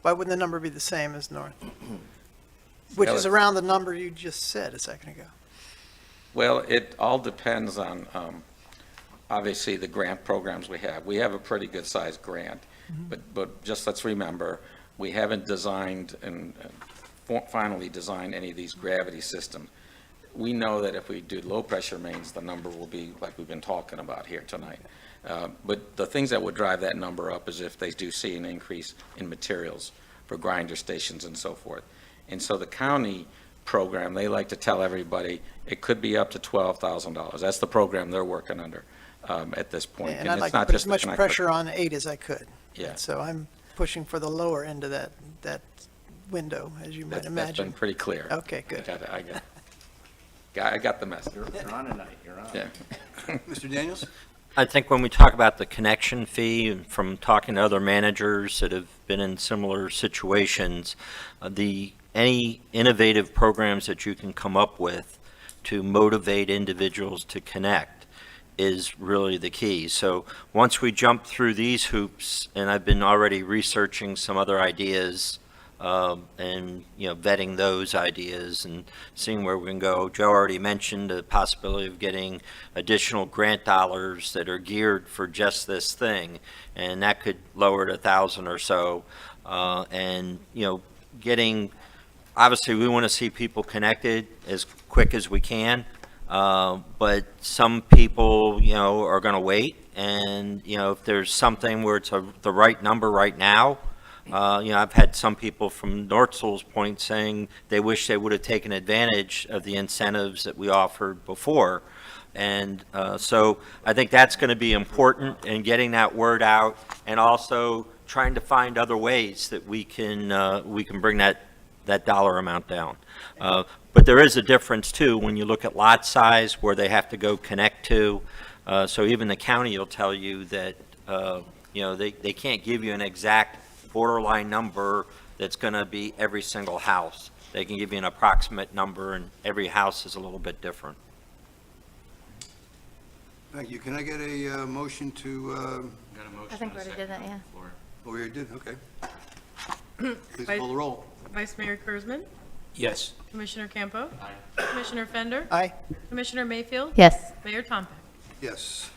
Why wouldn't the number be the same as north? Which is around the number you just said a second ago. Well, it all depends on, obviously, the grant programs we have. We have a pretty good-sized grant, but just let's remember, we haven't designed and finally designed any of these gravity systems. We know that if we do low-pressure mains, the number will be like we've been talking about here tonight. But the things that would drive that number up is if they do see an increase in materials for grinder stations and so forth. And so the county program, they like to tell everybody it could be up to $12,000. That's the program they're working under at this point. And I'd like to put as much pressure on 8 as I could. Yeah. So I'm pushing for the lower end of that window, as you might imagine. That's been pretty clear. Okay, good. I got the message. You're on tonight. You're on. Yeah. Mr. Daniels? I think when we talk about the connection fee, and from talking to other managers that have been in similar situations, any innovative programs that you can come up with to motivate individuals to connect is really the key. So once we jump through these hoops, and I've been already researching some other ideas, and vetting those ideas and seeing where we can go. Joe already mentioned the possibility of getting additional grant dollars that are geared for just this thing, and that could lower it 1,000 or so. And getting, obviously we want to see people connected as quick as we can, but some people are going to wait, and if there's something where it's the right number right now. I've had some people from North Point saying they wish they would have taken advantage of the incentives that we offered before. And so I think that's going to be important in getting that word out, and also trying to find other ways that we can bring that dollar amount down. But there is a difference too when you look at lot size where they have to go connect to. So even the county will tell you that they can't give you an exact borderline number that's going to be every single house. They can give you an approximate number, and every house is a little bit different. Thank you. Can I get a motion to? I think we already did that, yeah. Oh, we already did? Okay. Please call the roll. Vice Mayor Kurzman, Yes. Commissioner Campo. Commissioner Fender. Aye. Commissioner Mayfield. Yes. Mayor Tompak. Yes.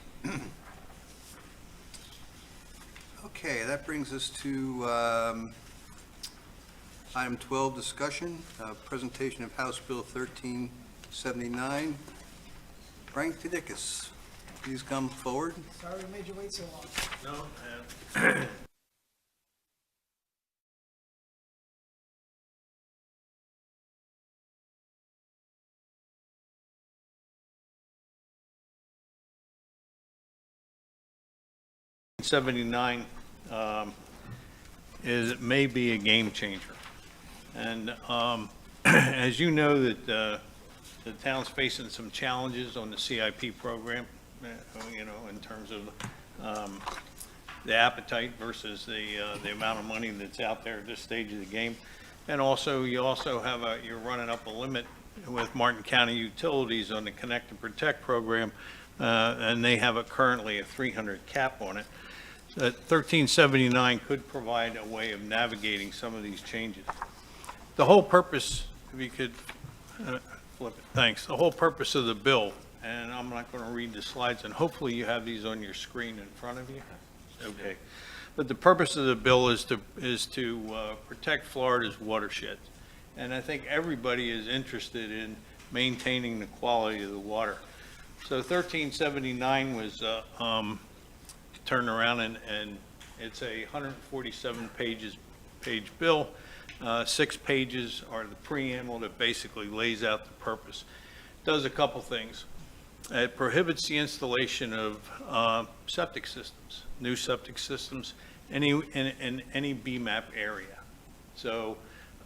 Okay, that brings us to item 12, discussion, presentation of House Bill 1379. Frank Tadikis, please come forward. Sorry we made you wait so long. No, 79 may be a game changer. And as you know, that the town's facing some challenges on the CIP program, in terms of the appetite versus the amount of money that's out there at this stage of the game. And also, you're running up a limit with Martin County Utilities on the Connect and Protect program, and they have currently a 300 cap on it. 1379 could provide a way of navigating some of these changes. The whole purpose, if you could flip it, thanks. The whole purpose of the bill, and I'm not going to read the slides, and hopefully you have these on your screen in front of you. Okay. But the purpose of the bill is to protect Florida's watershed. And I think everybody is interested in maintaining the quality of the water. So 1379 was turned around, and it's a 147 page bill. 6 pages are the preamble that basically lays out the purpose. It does a couple things. It prohibits the installation of septic systems, new septic systems, in any BMAP area. So,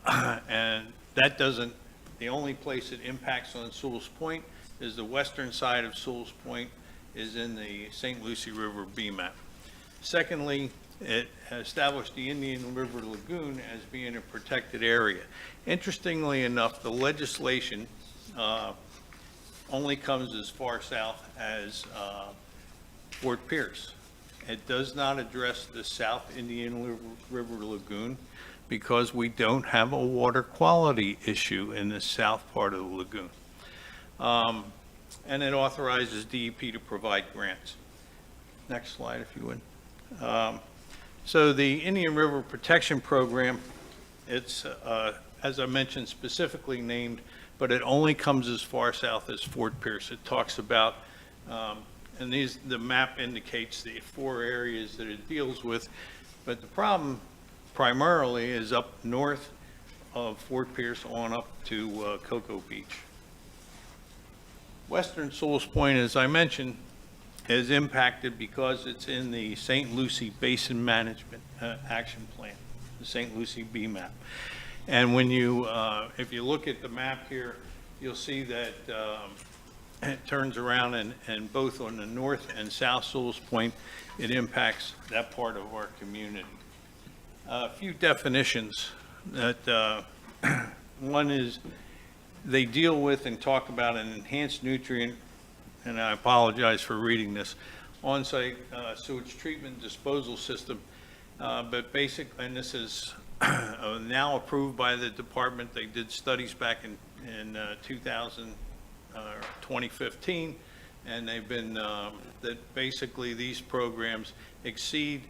and that doesn't, the only place it impacts on Sewalls Point is the western side of Sewalls Point is in the St. Lucie River BMAP. Secondly, it established the Indian River Lagoon as being a protected area. Interestingly enough, the legislation only comes as far south as Fort Pierce. It does not address the South Indian River Lagoon because we don't have a water quality issue in the south part of the lagoon. And it authorizes DEP to provide grants. Next slide, if you would. So the Indian River Protection Program, it's, as I mentioned, specifically named, but it only comes as far south as Fort Pierce. It talks about, and the map indicates the 4 areas that it deals with, but the problem primarily is up north of Fort Pierce on up to Cocoa Beach. Western Sewalls Point, as I mentioned, is impacted because it's in the St. Lucie Basin Management Action Plan, the St. Lucie BMAP. And when you, if you look at the map here, you'll see that it turns around and both on the north and south Sewalls Point, it impacts that part of our community. A few definitions that, one is they deal with and talk about an enhanced nutrient, and I apologize for reading this, on-site sewage treatment disposal system. But basically, and this is now approved by the department. They did studies back in 2015, and they've been, that basically these programs exceed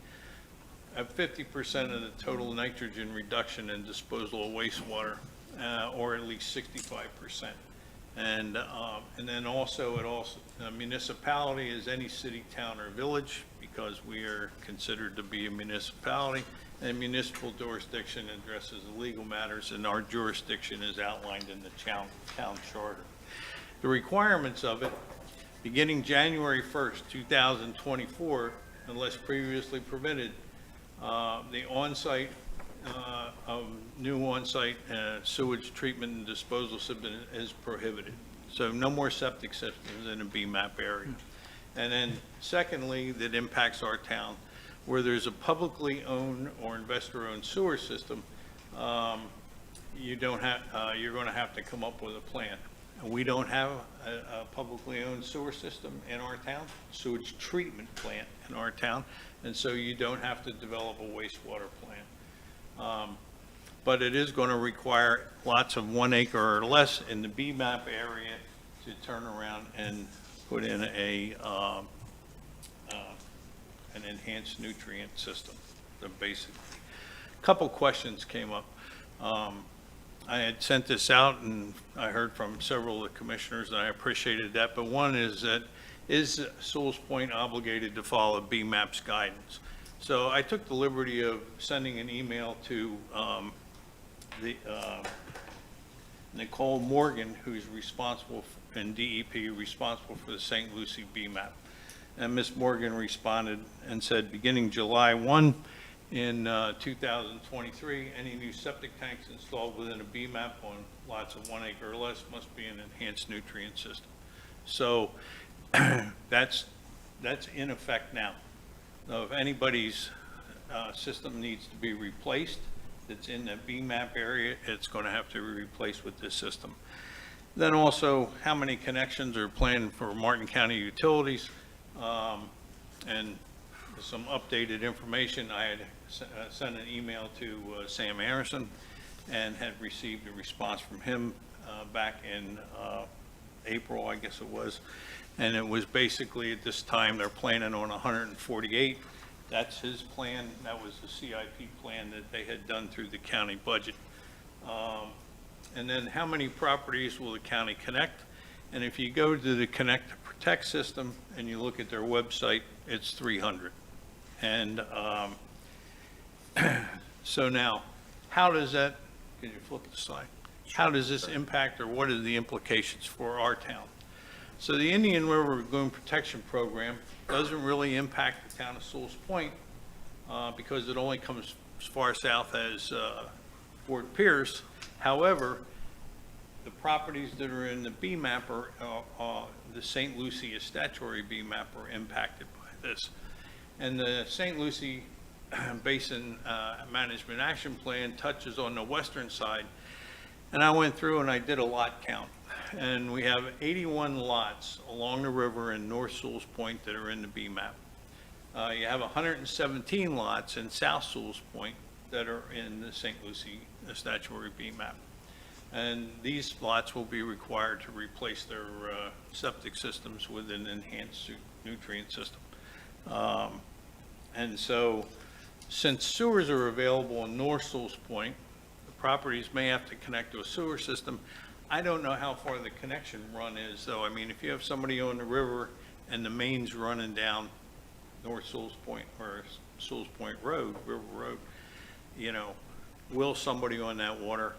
50% of the total nitrogen reduction in disposal of wastewater, or at least 65%. And then also, a municipality is any city, town, or village, because we are considered to be a municipality. And municipal jurisdiction addresses the legal matters, and our jurisdiction is outlined in the town charter. The requirements of it, beginning January 1st, 2024, unless previously permitted, the on-site, new on-site sewage treatment and disposal system is prohibited. So no more septic systems in a BMAP area. And then secondly, that impacts our town, where there's a publicly owned or investor-owned sewer system, you don't have, you're going to have to come up with a plan. We don't have a publicly owned sewer system in our town, sewage treatment plant in our town, and so you don't have to develop a wastewater plant. but it is going to require lots of 1 acre or less in the BMAP area to turn around and put in an enhanced nutrient system, the basic. Couple questions came up. I had sent this out, and I heard from several of the commissioners, and I appreciated that, but one is that, is Sewalls Point obligated to follow BMAP's guidance? So I took the liberty of sending an email to Nicole Morgan, who's responsible, in DEP, responsible for the St. Lucie BMAP. And Ms. Morgan responded and said, beginning July 1 in 2023, any new septic tanks installed within a BMAP on lots of 1 acre or less must be an enhanced nutrient system. So that's in effect now. Now, if anybody's system needs to be replaced that's in the BMAP area, it's going to have to be replaced with this system. Then also, how many connections are planned for Martin County Utilities? And some updated information. I had sent an email to Sam Anderson and had received a response from him back in April, I guess it was. And it was basically, at this time, they're planning on 148. That's his plan. That was the CIP plan that they had done through the county budget. And then how many properties will the county connect? And if you go to the Connect to Protect system and you look at their website, it's 300. And so now, how does that, can you flip the slide? How does this impact, or what are the implications for our town? So the Indian River Lagoon Protection Program doesn't really impact the town of Sewalls Point because it only comes as far south as Fort Pierce. However, the properties that are in the BMAP are the St. Lucie statutory BMAP are impacted by this. And the St. Lucie Basin Management Action Plan touches on the western side. And I went through and I did a lot count. And we have 81 lots along the river in North Sewalls Point that are in the BMAP. You have 117 lots in South Sewalls Point that are in the St. Lucie statutory BMAP. And these lots will be required to replace their septic systems with an enhanced nutrient system. And so, since sewers are available in North Sewalls Point, the properties may have to connect to a sewer system. I don't know how far the connection run is, though. I mean, if you have somebody on the river and the main's running down North Sewalls Point or Sewalls Point Road, River Road, you know, will somebody on that water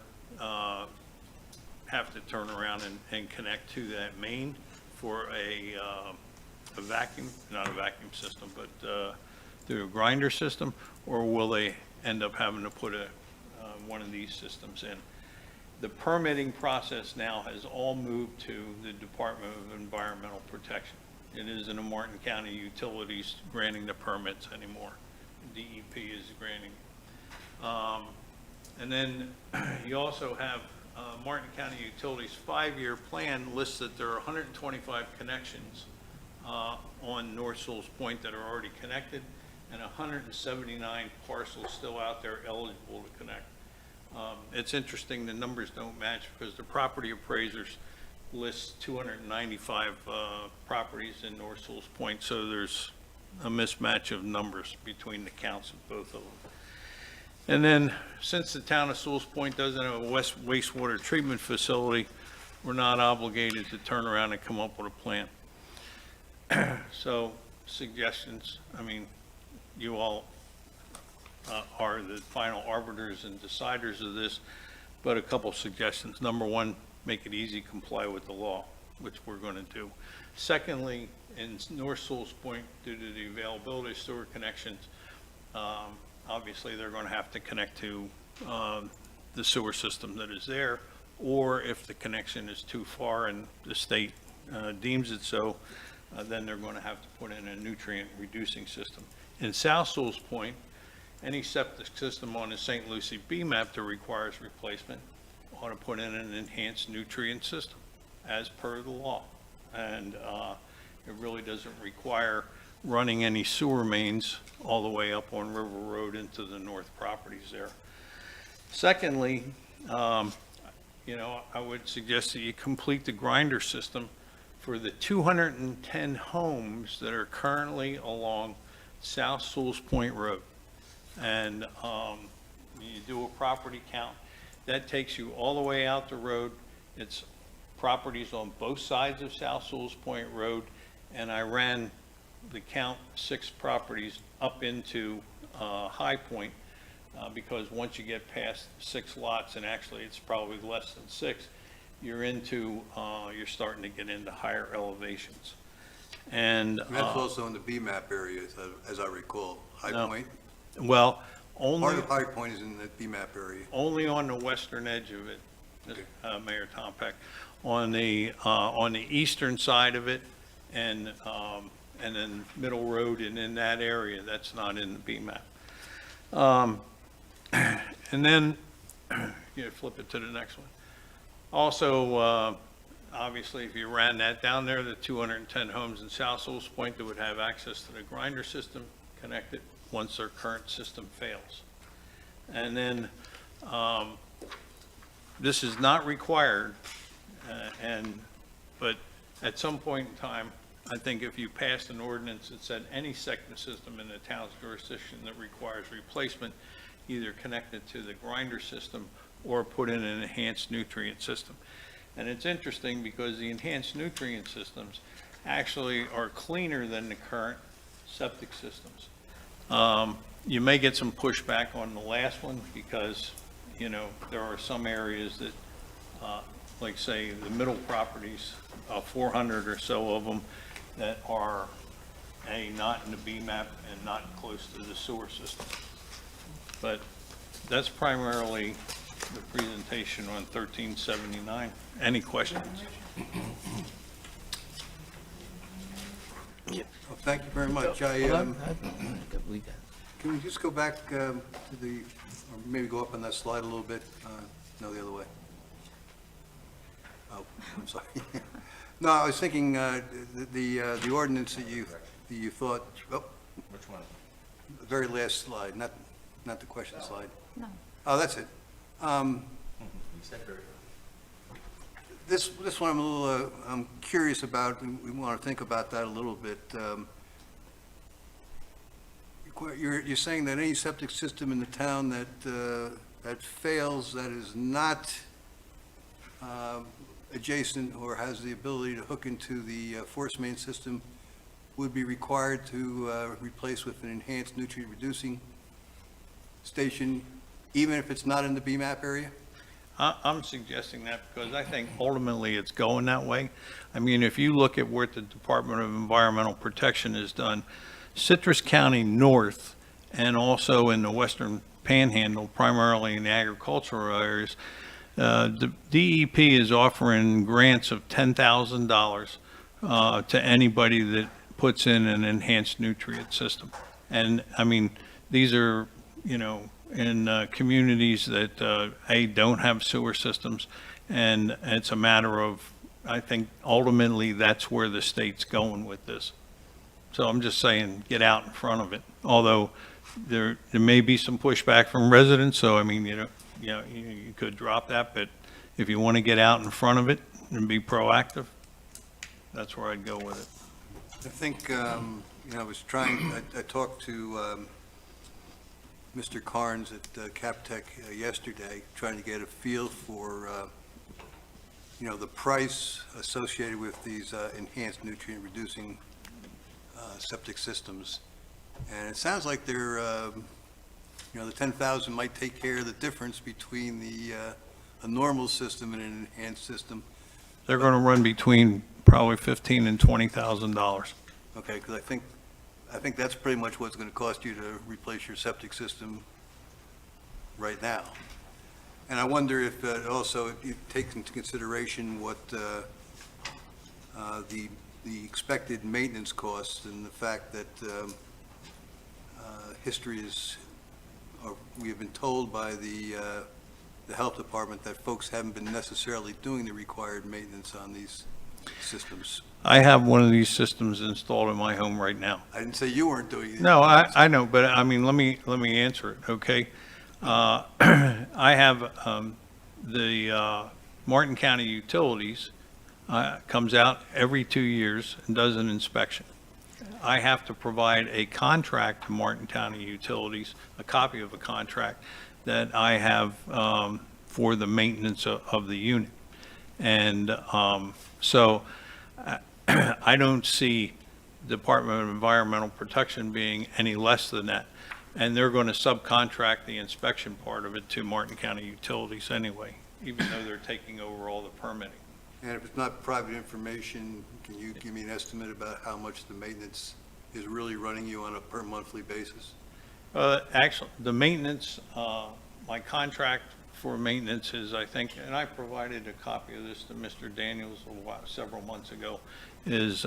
have to turn around and connect to that main for a vacuum, not a vacuum system, but through a grinder system, or will they end up having to put one of these systems in? The permitting process now has all moved to the Department of Environmental Protection. It isn't the Martin County Utilities granting the permits anymore. DEP is granting. And then you also have Martin County Utilities' 5-year plan lists that there are 125 connections on North Sewalls Point that are already connected, and 179 parcels still out there eligible to connect. It's interesting, the numbers don't match because the property appraisers list 295 properties in North Sewalls Point, so there's a mismatch of numbers between the counts of both of them. And then, since the town of Sewalls Point doesn't have a wastewater treatment facility, we're not obligated to turn around and come up with a plan. So, suggestions, I mean, you all are the final arbiters and deciders of this, but a couple suggestions. Number one, make it easy, comply with the law, which we're going to do. Secondly, in North Sewalls Point, due to the availability of sewer connections, obviously they're going to have to connect to the sewer system that is there, or if the connection is too far and the state deems it so, then they're going to have to put in a nutrient reducing system. In South Sewalls Point, any septic system on the St. Lucie BMAP that requires replacement ought to put in an enhanced nutrient system as per the law. And it really doesn't require running any sewer mains all the way up on River Road into the north properties there. Secondly, I would suggest that you complete the grinder system for the 210 homes that are currently along South Sewalls Point Road. And you do a property count. That takes you all the way out the road. It's properties on both sides of South Sewalls Point Road, and I ran the count 6 properties up into High Point, because once you get past 6 lots, and actually it's probably less than 6, you're starting to get into higher elevations. And That's also in the BMAP area, as I recall, High Point. well, Part of High Point is in the BMAP area. only on the western edge of it, Mayor Tompeck. On the eastern side of it, and then Middle Road, and in that area, that's not in the BMAP. And then, flip it to the next one. Also, obviously, if you ran that down there, the 210 homes in South Sewalls Point that would have access to the grinder system connected once their current system fails. And then, this is not required, but at some point in time, I think if you passed an ordinance that said any septic system in the town's jurisdiction that requires replacement, either connected to the grinder system or put in an enhanced nutrient system. And it's interesting because the enhanced nutrient systems actually are cleaner than the current septic systems. You may get some pushback on the last one because, there are some areas that, like say the middle properties, 400 or so of them that are not in the BMAP and not close to the sewer system. But that's primarily the presentation on 1379. Any questions? Well, thank you very much. Can we just go back to or maybe go up on that slide a little bit? No, the other way. Oh, I'm sorry. No, I was thinking the ordinance that you thought, Which one? the very last slide, not the question slide. No. Oh, that's it. This one I'm a little I'm curious about, and we want to think about that a little bit. You're saying that any septic system in the town that fails, that is not adjacent or has the ability to hook into the force main system would be required to replace with an enhanced nutrient reducing station, even if it's not in the BMAP area? I'm suggesting that because I think ultimately it's going that way. I mean, if you look at what the Department of Environmental Protection has done, Citrus County North and also in the Western Panhandle, primarily in the agricultural areas, the DEP is offering grants of $10,000 to anybody that puts in an enhanced nutrient system. And I mean, these are, in communities that, don't have sewer systems, and it's a matter of, I think ultimately that's where the state's going with this. So I'm just saying, get out in front of it, although there may be some pushback from residents, so I mean, you could drop that, but if you want to get out in front of it and be proactive, that's where I'd go with it. I think, I talked to Mr. Carnes at Captech yesterday, trying to get a feel for, the price associated with these enhanced nutrient reducing septic systems. And it sounds like they're, the 10,000 might take care of the difference between a normal system and an enhanced system. They're going to run between probably $15,000 and $20,000. Okay, because I think that's pretty much what's going to cost you to replace your septic system right now. And I wonder if also it takes into consideration what the expected maintenance costs and the fact that history is, or we have been told by the health department that folks haven't been necessarily doing the required maintenance on these systems. I have one of these systems installed in my home right now. I didn't say you weren't doing it. No, I know, but I mean, let me answer it, okay? I have the Martin County Utilities comes out every 2 years and does an inspection. I have to provide a contract to Martin County Utilities, a copy of a contract that I have for the maintenance of the unit. And so I don't see Department of Environmental Protection being any less than that. And they're going to subcontract the inspection part of it to Martin County Utilities anyway, even though they're taking over all the permitting. And if it's not private information, can you give me an estimate about how much the maintenance is really running you on a per monthly basis? Actually, the maintenance, my contract for maintenance is, I think, and I provided a copy of this to Mr. Daniels several months ago, is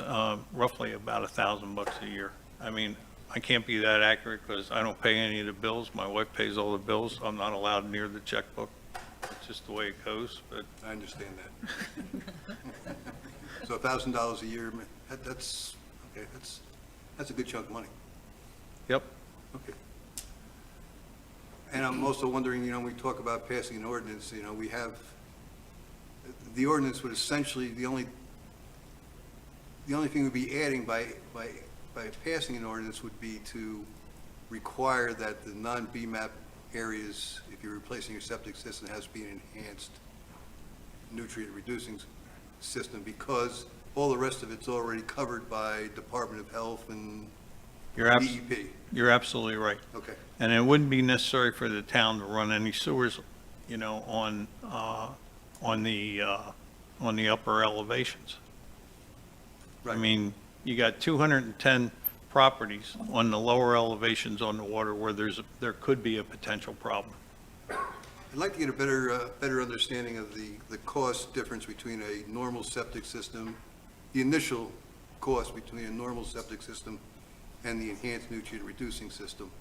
roughly about $1,000 a year. I mean, I can't be that accurate because I don't pay any of the bills. My wife pays all the bills. I'm not allowed near the checkbook. It's just the way it goes, but. I understand that. So $1,000 a year, that's, okay, that's a good chunk of money. Yep. Okay. And I'm also wondering, when we talk about passing an ordinance, we have, the ordinance would essentially, the only thing we'd be adding by passing an ordinance would be to require that the non-BMAP areas, if you're replacing your septic system, has to be an enhanced nutrient reducing system, because all the rest of it's already covered by Department of Health and DEP. You're absolutely right. Okay. And it wouldn't be necessary for the town to run any sewers, on the upper elevations. I mean, you got 210 properties on the lower elevations on the water where there could be a potential problem. I'd like to get a better understanding of the cost difference between a normal septic system, the initial cost between a normal septic system and the enhanced nutrient reducing system.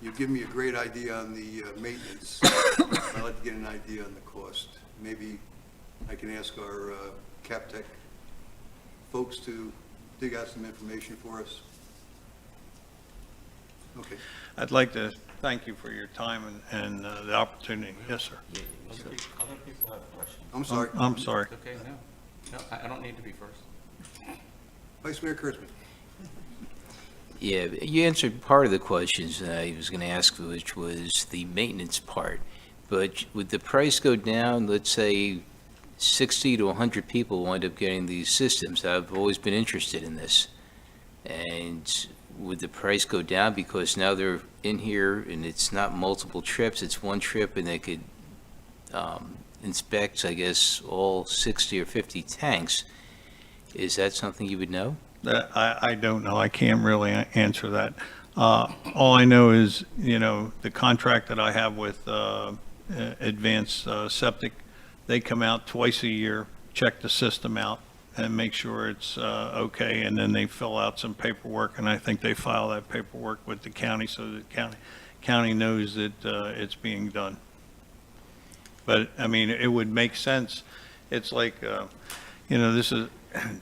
You've given me a great idea on the maintenance. I'd like to get an idea on the cost. Maybe I can ask our CapTech folks to dig out some information for us. Okay. I'd like to thank you for your time and the opportunity. Yes, sir. Other people have questions. I'm sorry. I'm sorry. Okay, no, I don't need to be first. Vice Mayor Kurtzman. Yeah, you answered part of the questions that I was going to ask, which was the maintenance part. But would the price go down, let's say 60 to 100 people wind up getting these systems? I've always been interested in this. And would the price go down because now they're in here and it's not multiple trips, it's one trip, and they could inspect, I guess, all 60 or 50 tanks? Is that something you would know? I don't know. I can't really answer that. All I know is, the contract that I have with Advanced Septic, they come out twice a year, check the system out, and make sure it's okay, and then they fill out some paperwork, and I think they file that paperwork with the county so that county knows that it's being done. But, I mean, it would make sense. It's like, this is,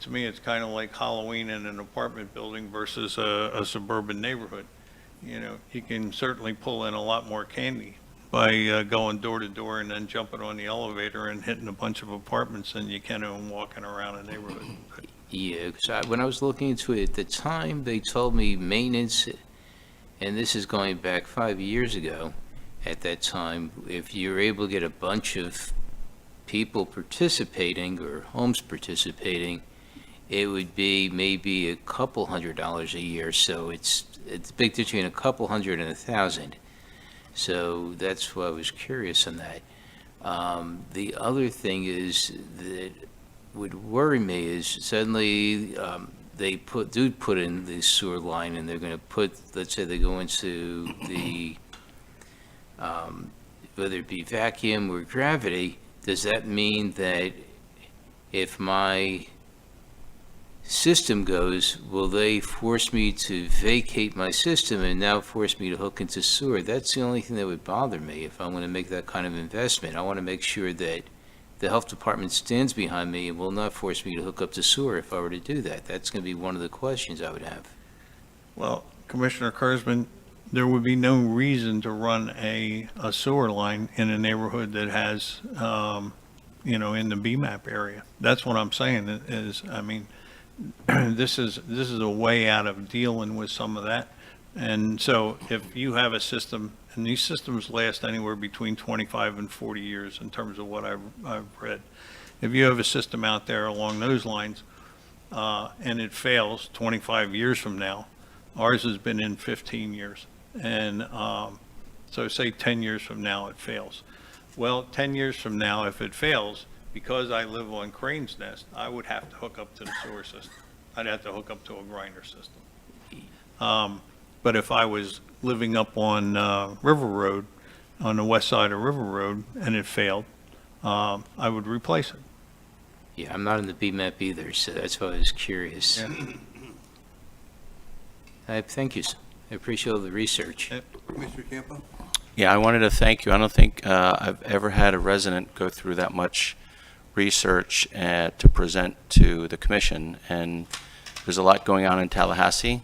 to me, it's kind of like Halloween in an apartment building versus a suburban neighborhood. You can certainly pull in a lot more candy by going door to door and then jumping on the elevator and hitting a bunch of apartments than you can when walking around a neighborhood. Yeah, because when I was looking into it at the time, they told me maintenance, and this is going back 5 years ago, at that time, if you're able to get a bunch of people participating or homes participating, it would be maybe a couple $100 a year. So it's a big difference between a couple hundred and 1,000. So that's why I was curious on that. The other thing is that would worry me is suddenly they do put in the sewer line, and they're going to put, let's say they go into the, whether it be vacuum or gravity. Does that mean that if my system goes, will they force me to vacate my system and now force me to hook into sewer? That's the only thing that would bother me if I want to make that kind of investment. I want to make sure that the health department stands behind me and will not force me to hook up to sewer if I were to do that. That's going to be one of the questions I would have. Well, Commissioner Kurzman, there would be no reason to run a sewer line in a neighborhood that has, in the BMAP area. That's what I'm saying is, I mean, this is a way out of dealing with some of that. And so if you have a system, and these systems last anywhere between 25 and 40 years in terms of what I've read. If you have a system out there along those lines, and it fails 25 years from now, ours has been in 15 years. And so say 10 years from now it fails. Well, 10 years from now, if it fails, because I live on Crane's Nest, I would have to hook up to the sewer system. I'd have to hook up to a grinder system. But if I was living up on River Road, on the west side of River Road, and it failed, I would replace it. Yeah, I'm not in the BMAP either, so that's why I was curious. Thank you, sir. I appreciate all the research. Mr. Campo? Yeah, I wanted to thank you. I don't think I've ever had a resident go through that much research to present to the commission. And there's a lot going on in Tallahassee,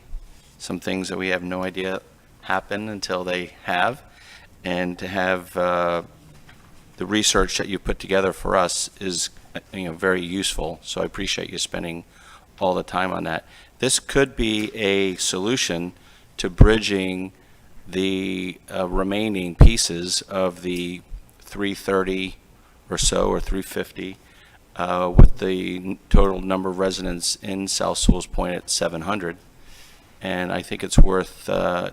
some things that we have no idea happen until they have. And to have the research that you put together for us is very useful. So I appreciate you spending all the time on that. This could be a solution to bridging the remaining pieces of the 330 or so, or 350, with the total number of residents in South Sewalls Point at 700. And I think it's worth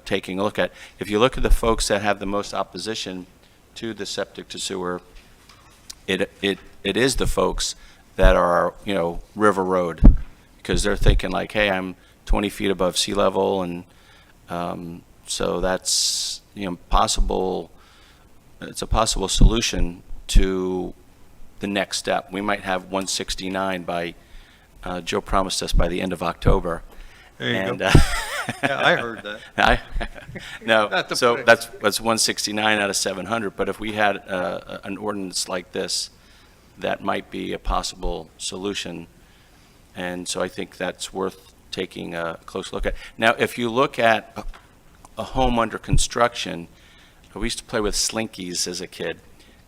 taking a look at. If you look at the folks that have the most opposition to the septic to sewer, it is the folks that are, River Road, because they're thinking like, hey, I'm 20 feet above sea level, and so that's, possible. It's a possible solution to the next step. We might have 169 by, Joe promised us by the end of October. There you And, go. Yeah, I heard that. No, Not to so put it- that's 169 out of 700. But if we had an ordinance like this, that might be a possible solution. And so I think that's worth taking a close look at. Now, if you look at a home under construction, we used to play with slinkies as a kid.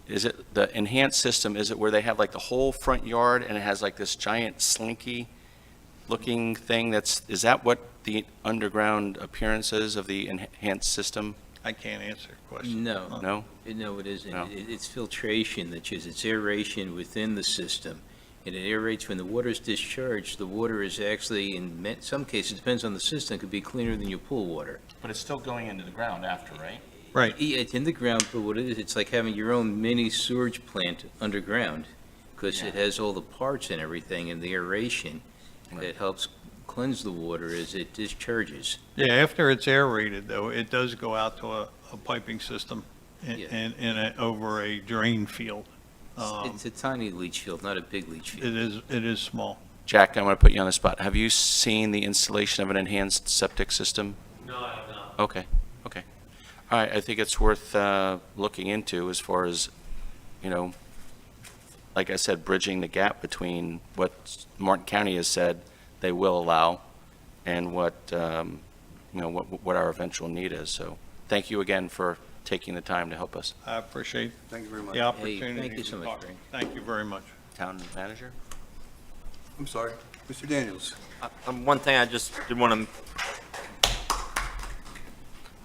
Is it the enhanced system, is it where they have like the whole front yard and it has like this giant slinky looking thing is that what the underground appearance is of the enhanced system? I can't answer the question. No. No? No, it isn't. No. It's filtration, it's aeration within the system. And it aerates when the water is discharged. The water is actually, in some cases, depends on the system, could be cleaner than your pool water. But it's still going into the ground after, right? Right. Yeah, it's in the ground, but what it is, it's like having your own mini sewage plant underground, because it has all the parts and everything, and the aeration that helps cleanse the water as it discharges. Yeah, after it's aerated, though, it does go out to a piping system Yeah. over a drain field. It's a tiny leach field, not a big leach field. It is small. Jack, I'm going to put you on the spot. Have you seen the installation of an enhanced septic system? No, I have not. Okay. All right, I think it's worth looking into as far as, like I said, bridging the gap between what Martin County has said they will allow and what our eventual need is. So thank you again for taking the time to help us. I appreciate Thank you very much. the opportunity. thank you so to much, talk. Frank. Thank you very much. Town manager? I'm sorry. Mr. Daniels? One thing I just did want to,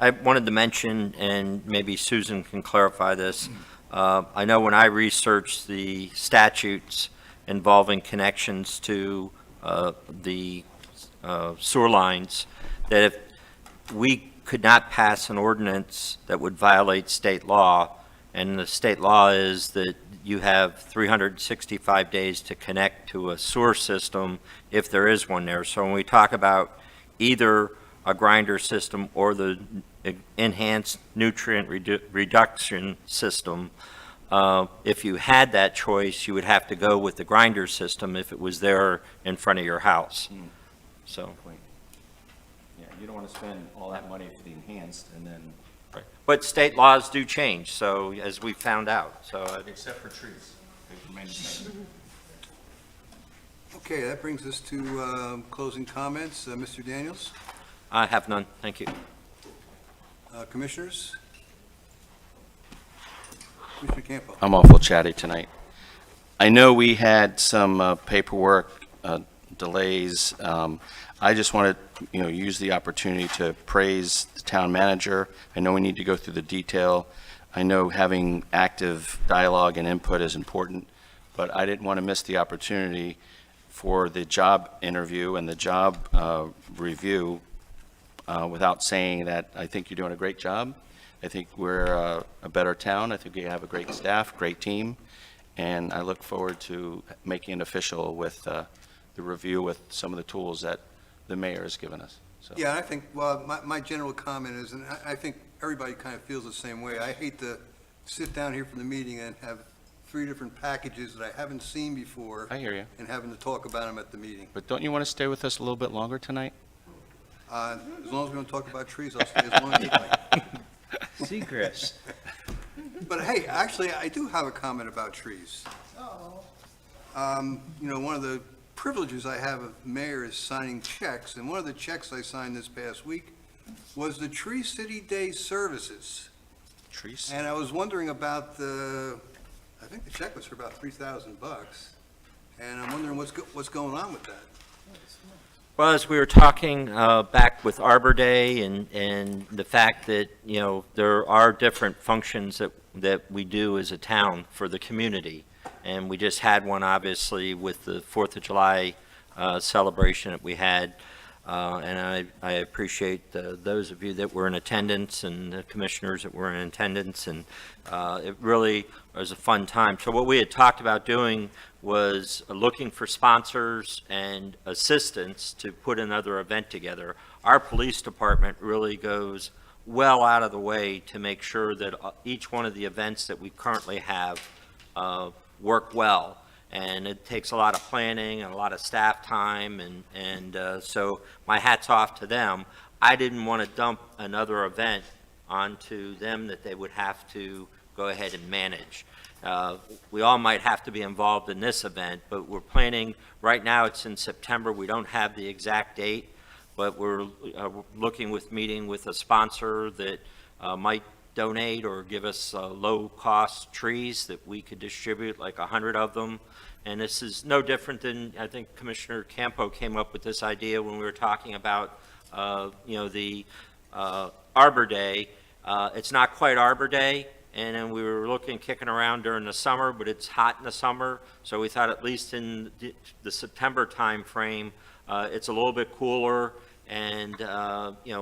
I wanted to mention, and maybe Susan can clarify this. I know when I researched the statutes involving connections to the sewer lines, that if we could not pass an ordinance that would violate state law, and the state law is that you have 365 days to connect to a sewer system if there is one there. So when we talk about either a grinder system or the enhanced nutrient reduction system, if you had that choice, you would have to go with the grinder system if it was there in front of your house. So, Yeah, you don't want to spend all that money for the enhanced and then. but state laws do change, so, as we found out, so. Except for trees. Okay, that brings us to closing comments. Mr. Daniels? I have none, thank you. Commissioners? Commissioner Campo? I'm awful chatty tonight. I know we had some paperwork delays. I just want to, use the opportunity to praise the town manager. I know we need to go through the detail. I know having active dialogue and input is important, but I didn't want to miss the opportunity for the job interview and the job review without saying that I think you're doing a great job. I think we're a better town. I think we have a great staff, great team, and I look forward to making it official with the review with some of the tools that the mayor has given us. So. Yeah, I think, well, my general comment is, and I think everybody kind of feels the same way. I hate to sit down here for the meeting and have 3 different packages that I haven't seen before. I hear you. And having to talk about them at the meeting. But don't you want to stay with us a little bit longer tonight? As long as we're going to talk about trees, I'll stay as long as you like. See, Chris. But hey, actually, I do have a comment about trees. One of the privileges I have of mayor is signing checks, and one of the checks I signed this past week was the Tree City Day services. Trees? And I was wondering about I think the check was for about $3,000, and I'm wondering what's going on with that. Well, as we were talking back with Arbor Day and the fact that, there are different functions that we do as a town for the community. And we just had one, obviously, with the 4th of July celebration that we had. And I appreciate those of you that were in attendance and the commissioners that were in attendance. And it really was a fun time. So what we had talked about doing was looking for sponsors and assistants to put another event together. Our police department really goes well out of the way to make sure that each one of the events that we currently have work well. And it takes a lot of planning and a lot of staff time, and so my hat's off to them. I didn't want to dump another event onto them that they would have to go ahead and manage. We all might have to be involved in this event, but we're planning, right now it's in September, we don't have the exact date, but we're meeting with a sponsor that might donate or give us low-cost trees that we could distribute, like 100 of them. And this is no different than, I think Commissioner Campo came up with this idea when we were talking about, the Arbor Day. It's not quite Arbor Day, and then we were kicking around during the summer, but it's hot in the summer, so we thought at least in the September time frame, it's a little bit cooler, and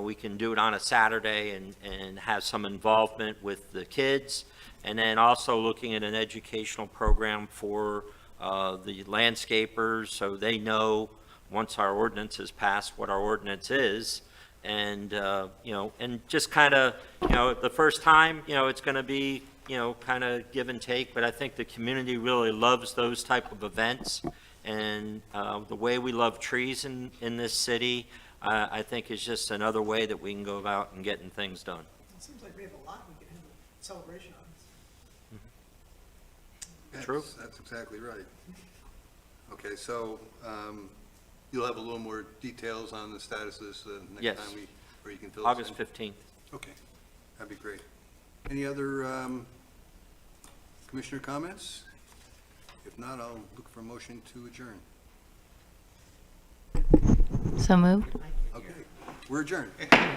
we can do it on a Saturday and have some involvement with the kids, and then also looking at an educational program for the landscapers, so they know once our ordinance is passed what our ordinance is, and and just kind of the first time it's going to be kind of give and take, but I think the community really loves those type of events, and the way we love trees in this city. I think is just another way that we can go about and getting things done. It seems like we have a lot we can have a celebration on. True. That's exactly right. Okay, so you'll have a little more details on the status of this next Yes. time where you can fill us in? August 15th. Okay, that'd be great. Any other commissioner comments? If not, I'll look for a motion to adjourn. So moved. Okay, we're adjourned.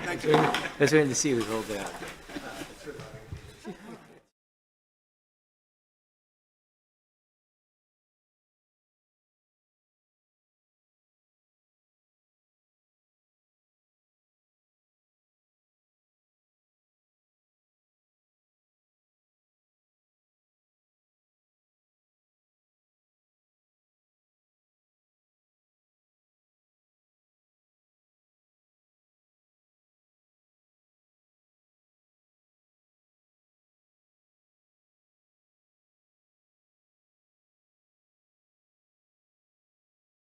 Thank you. That's waiting to see who's rolled out.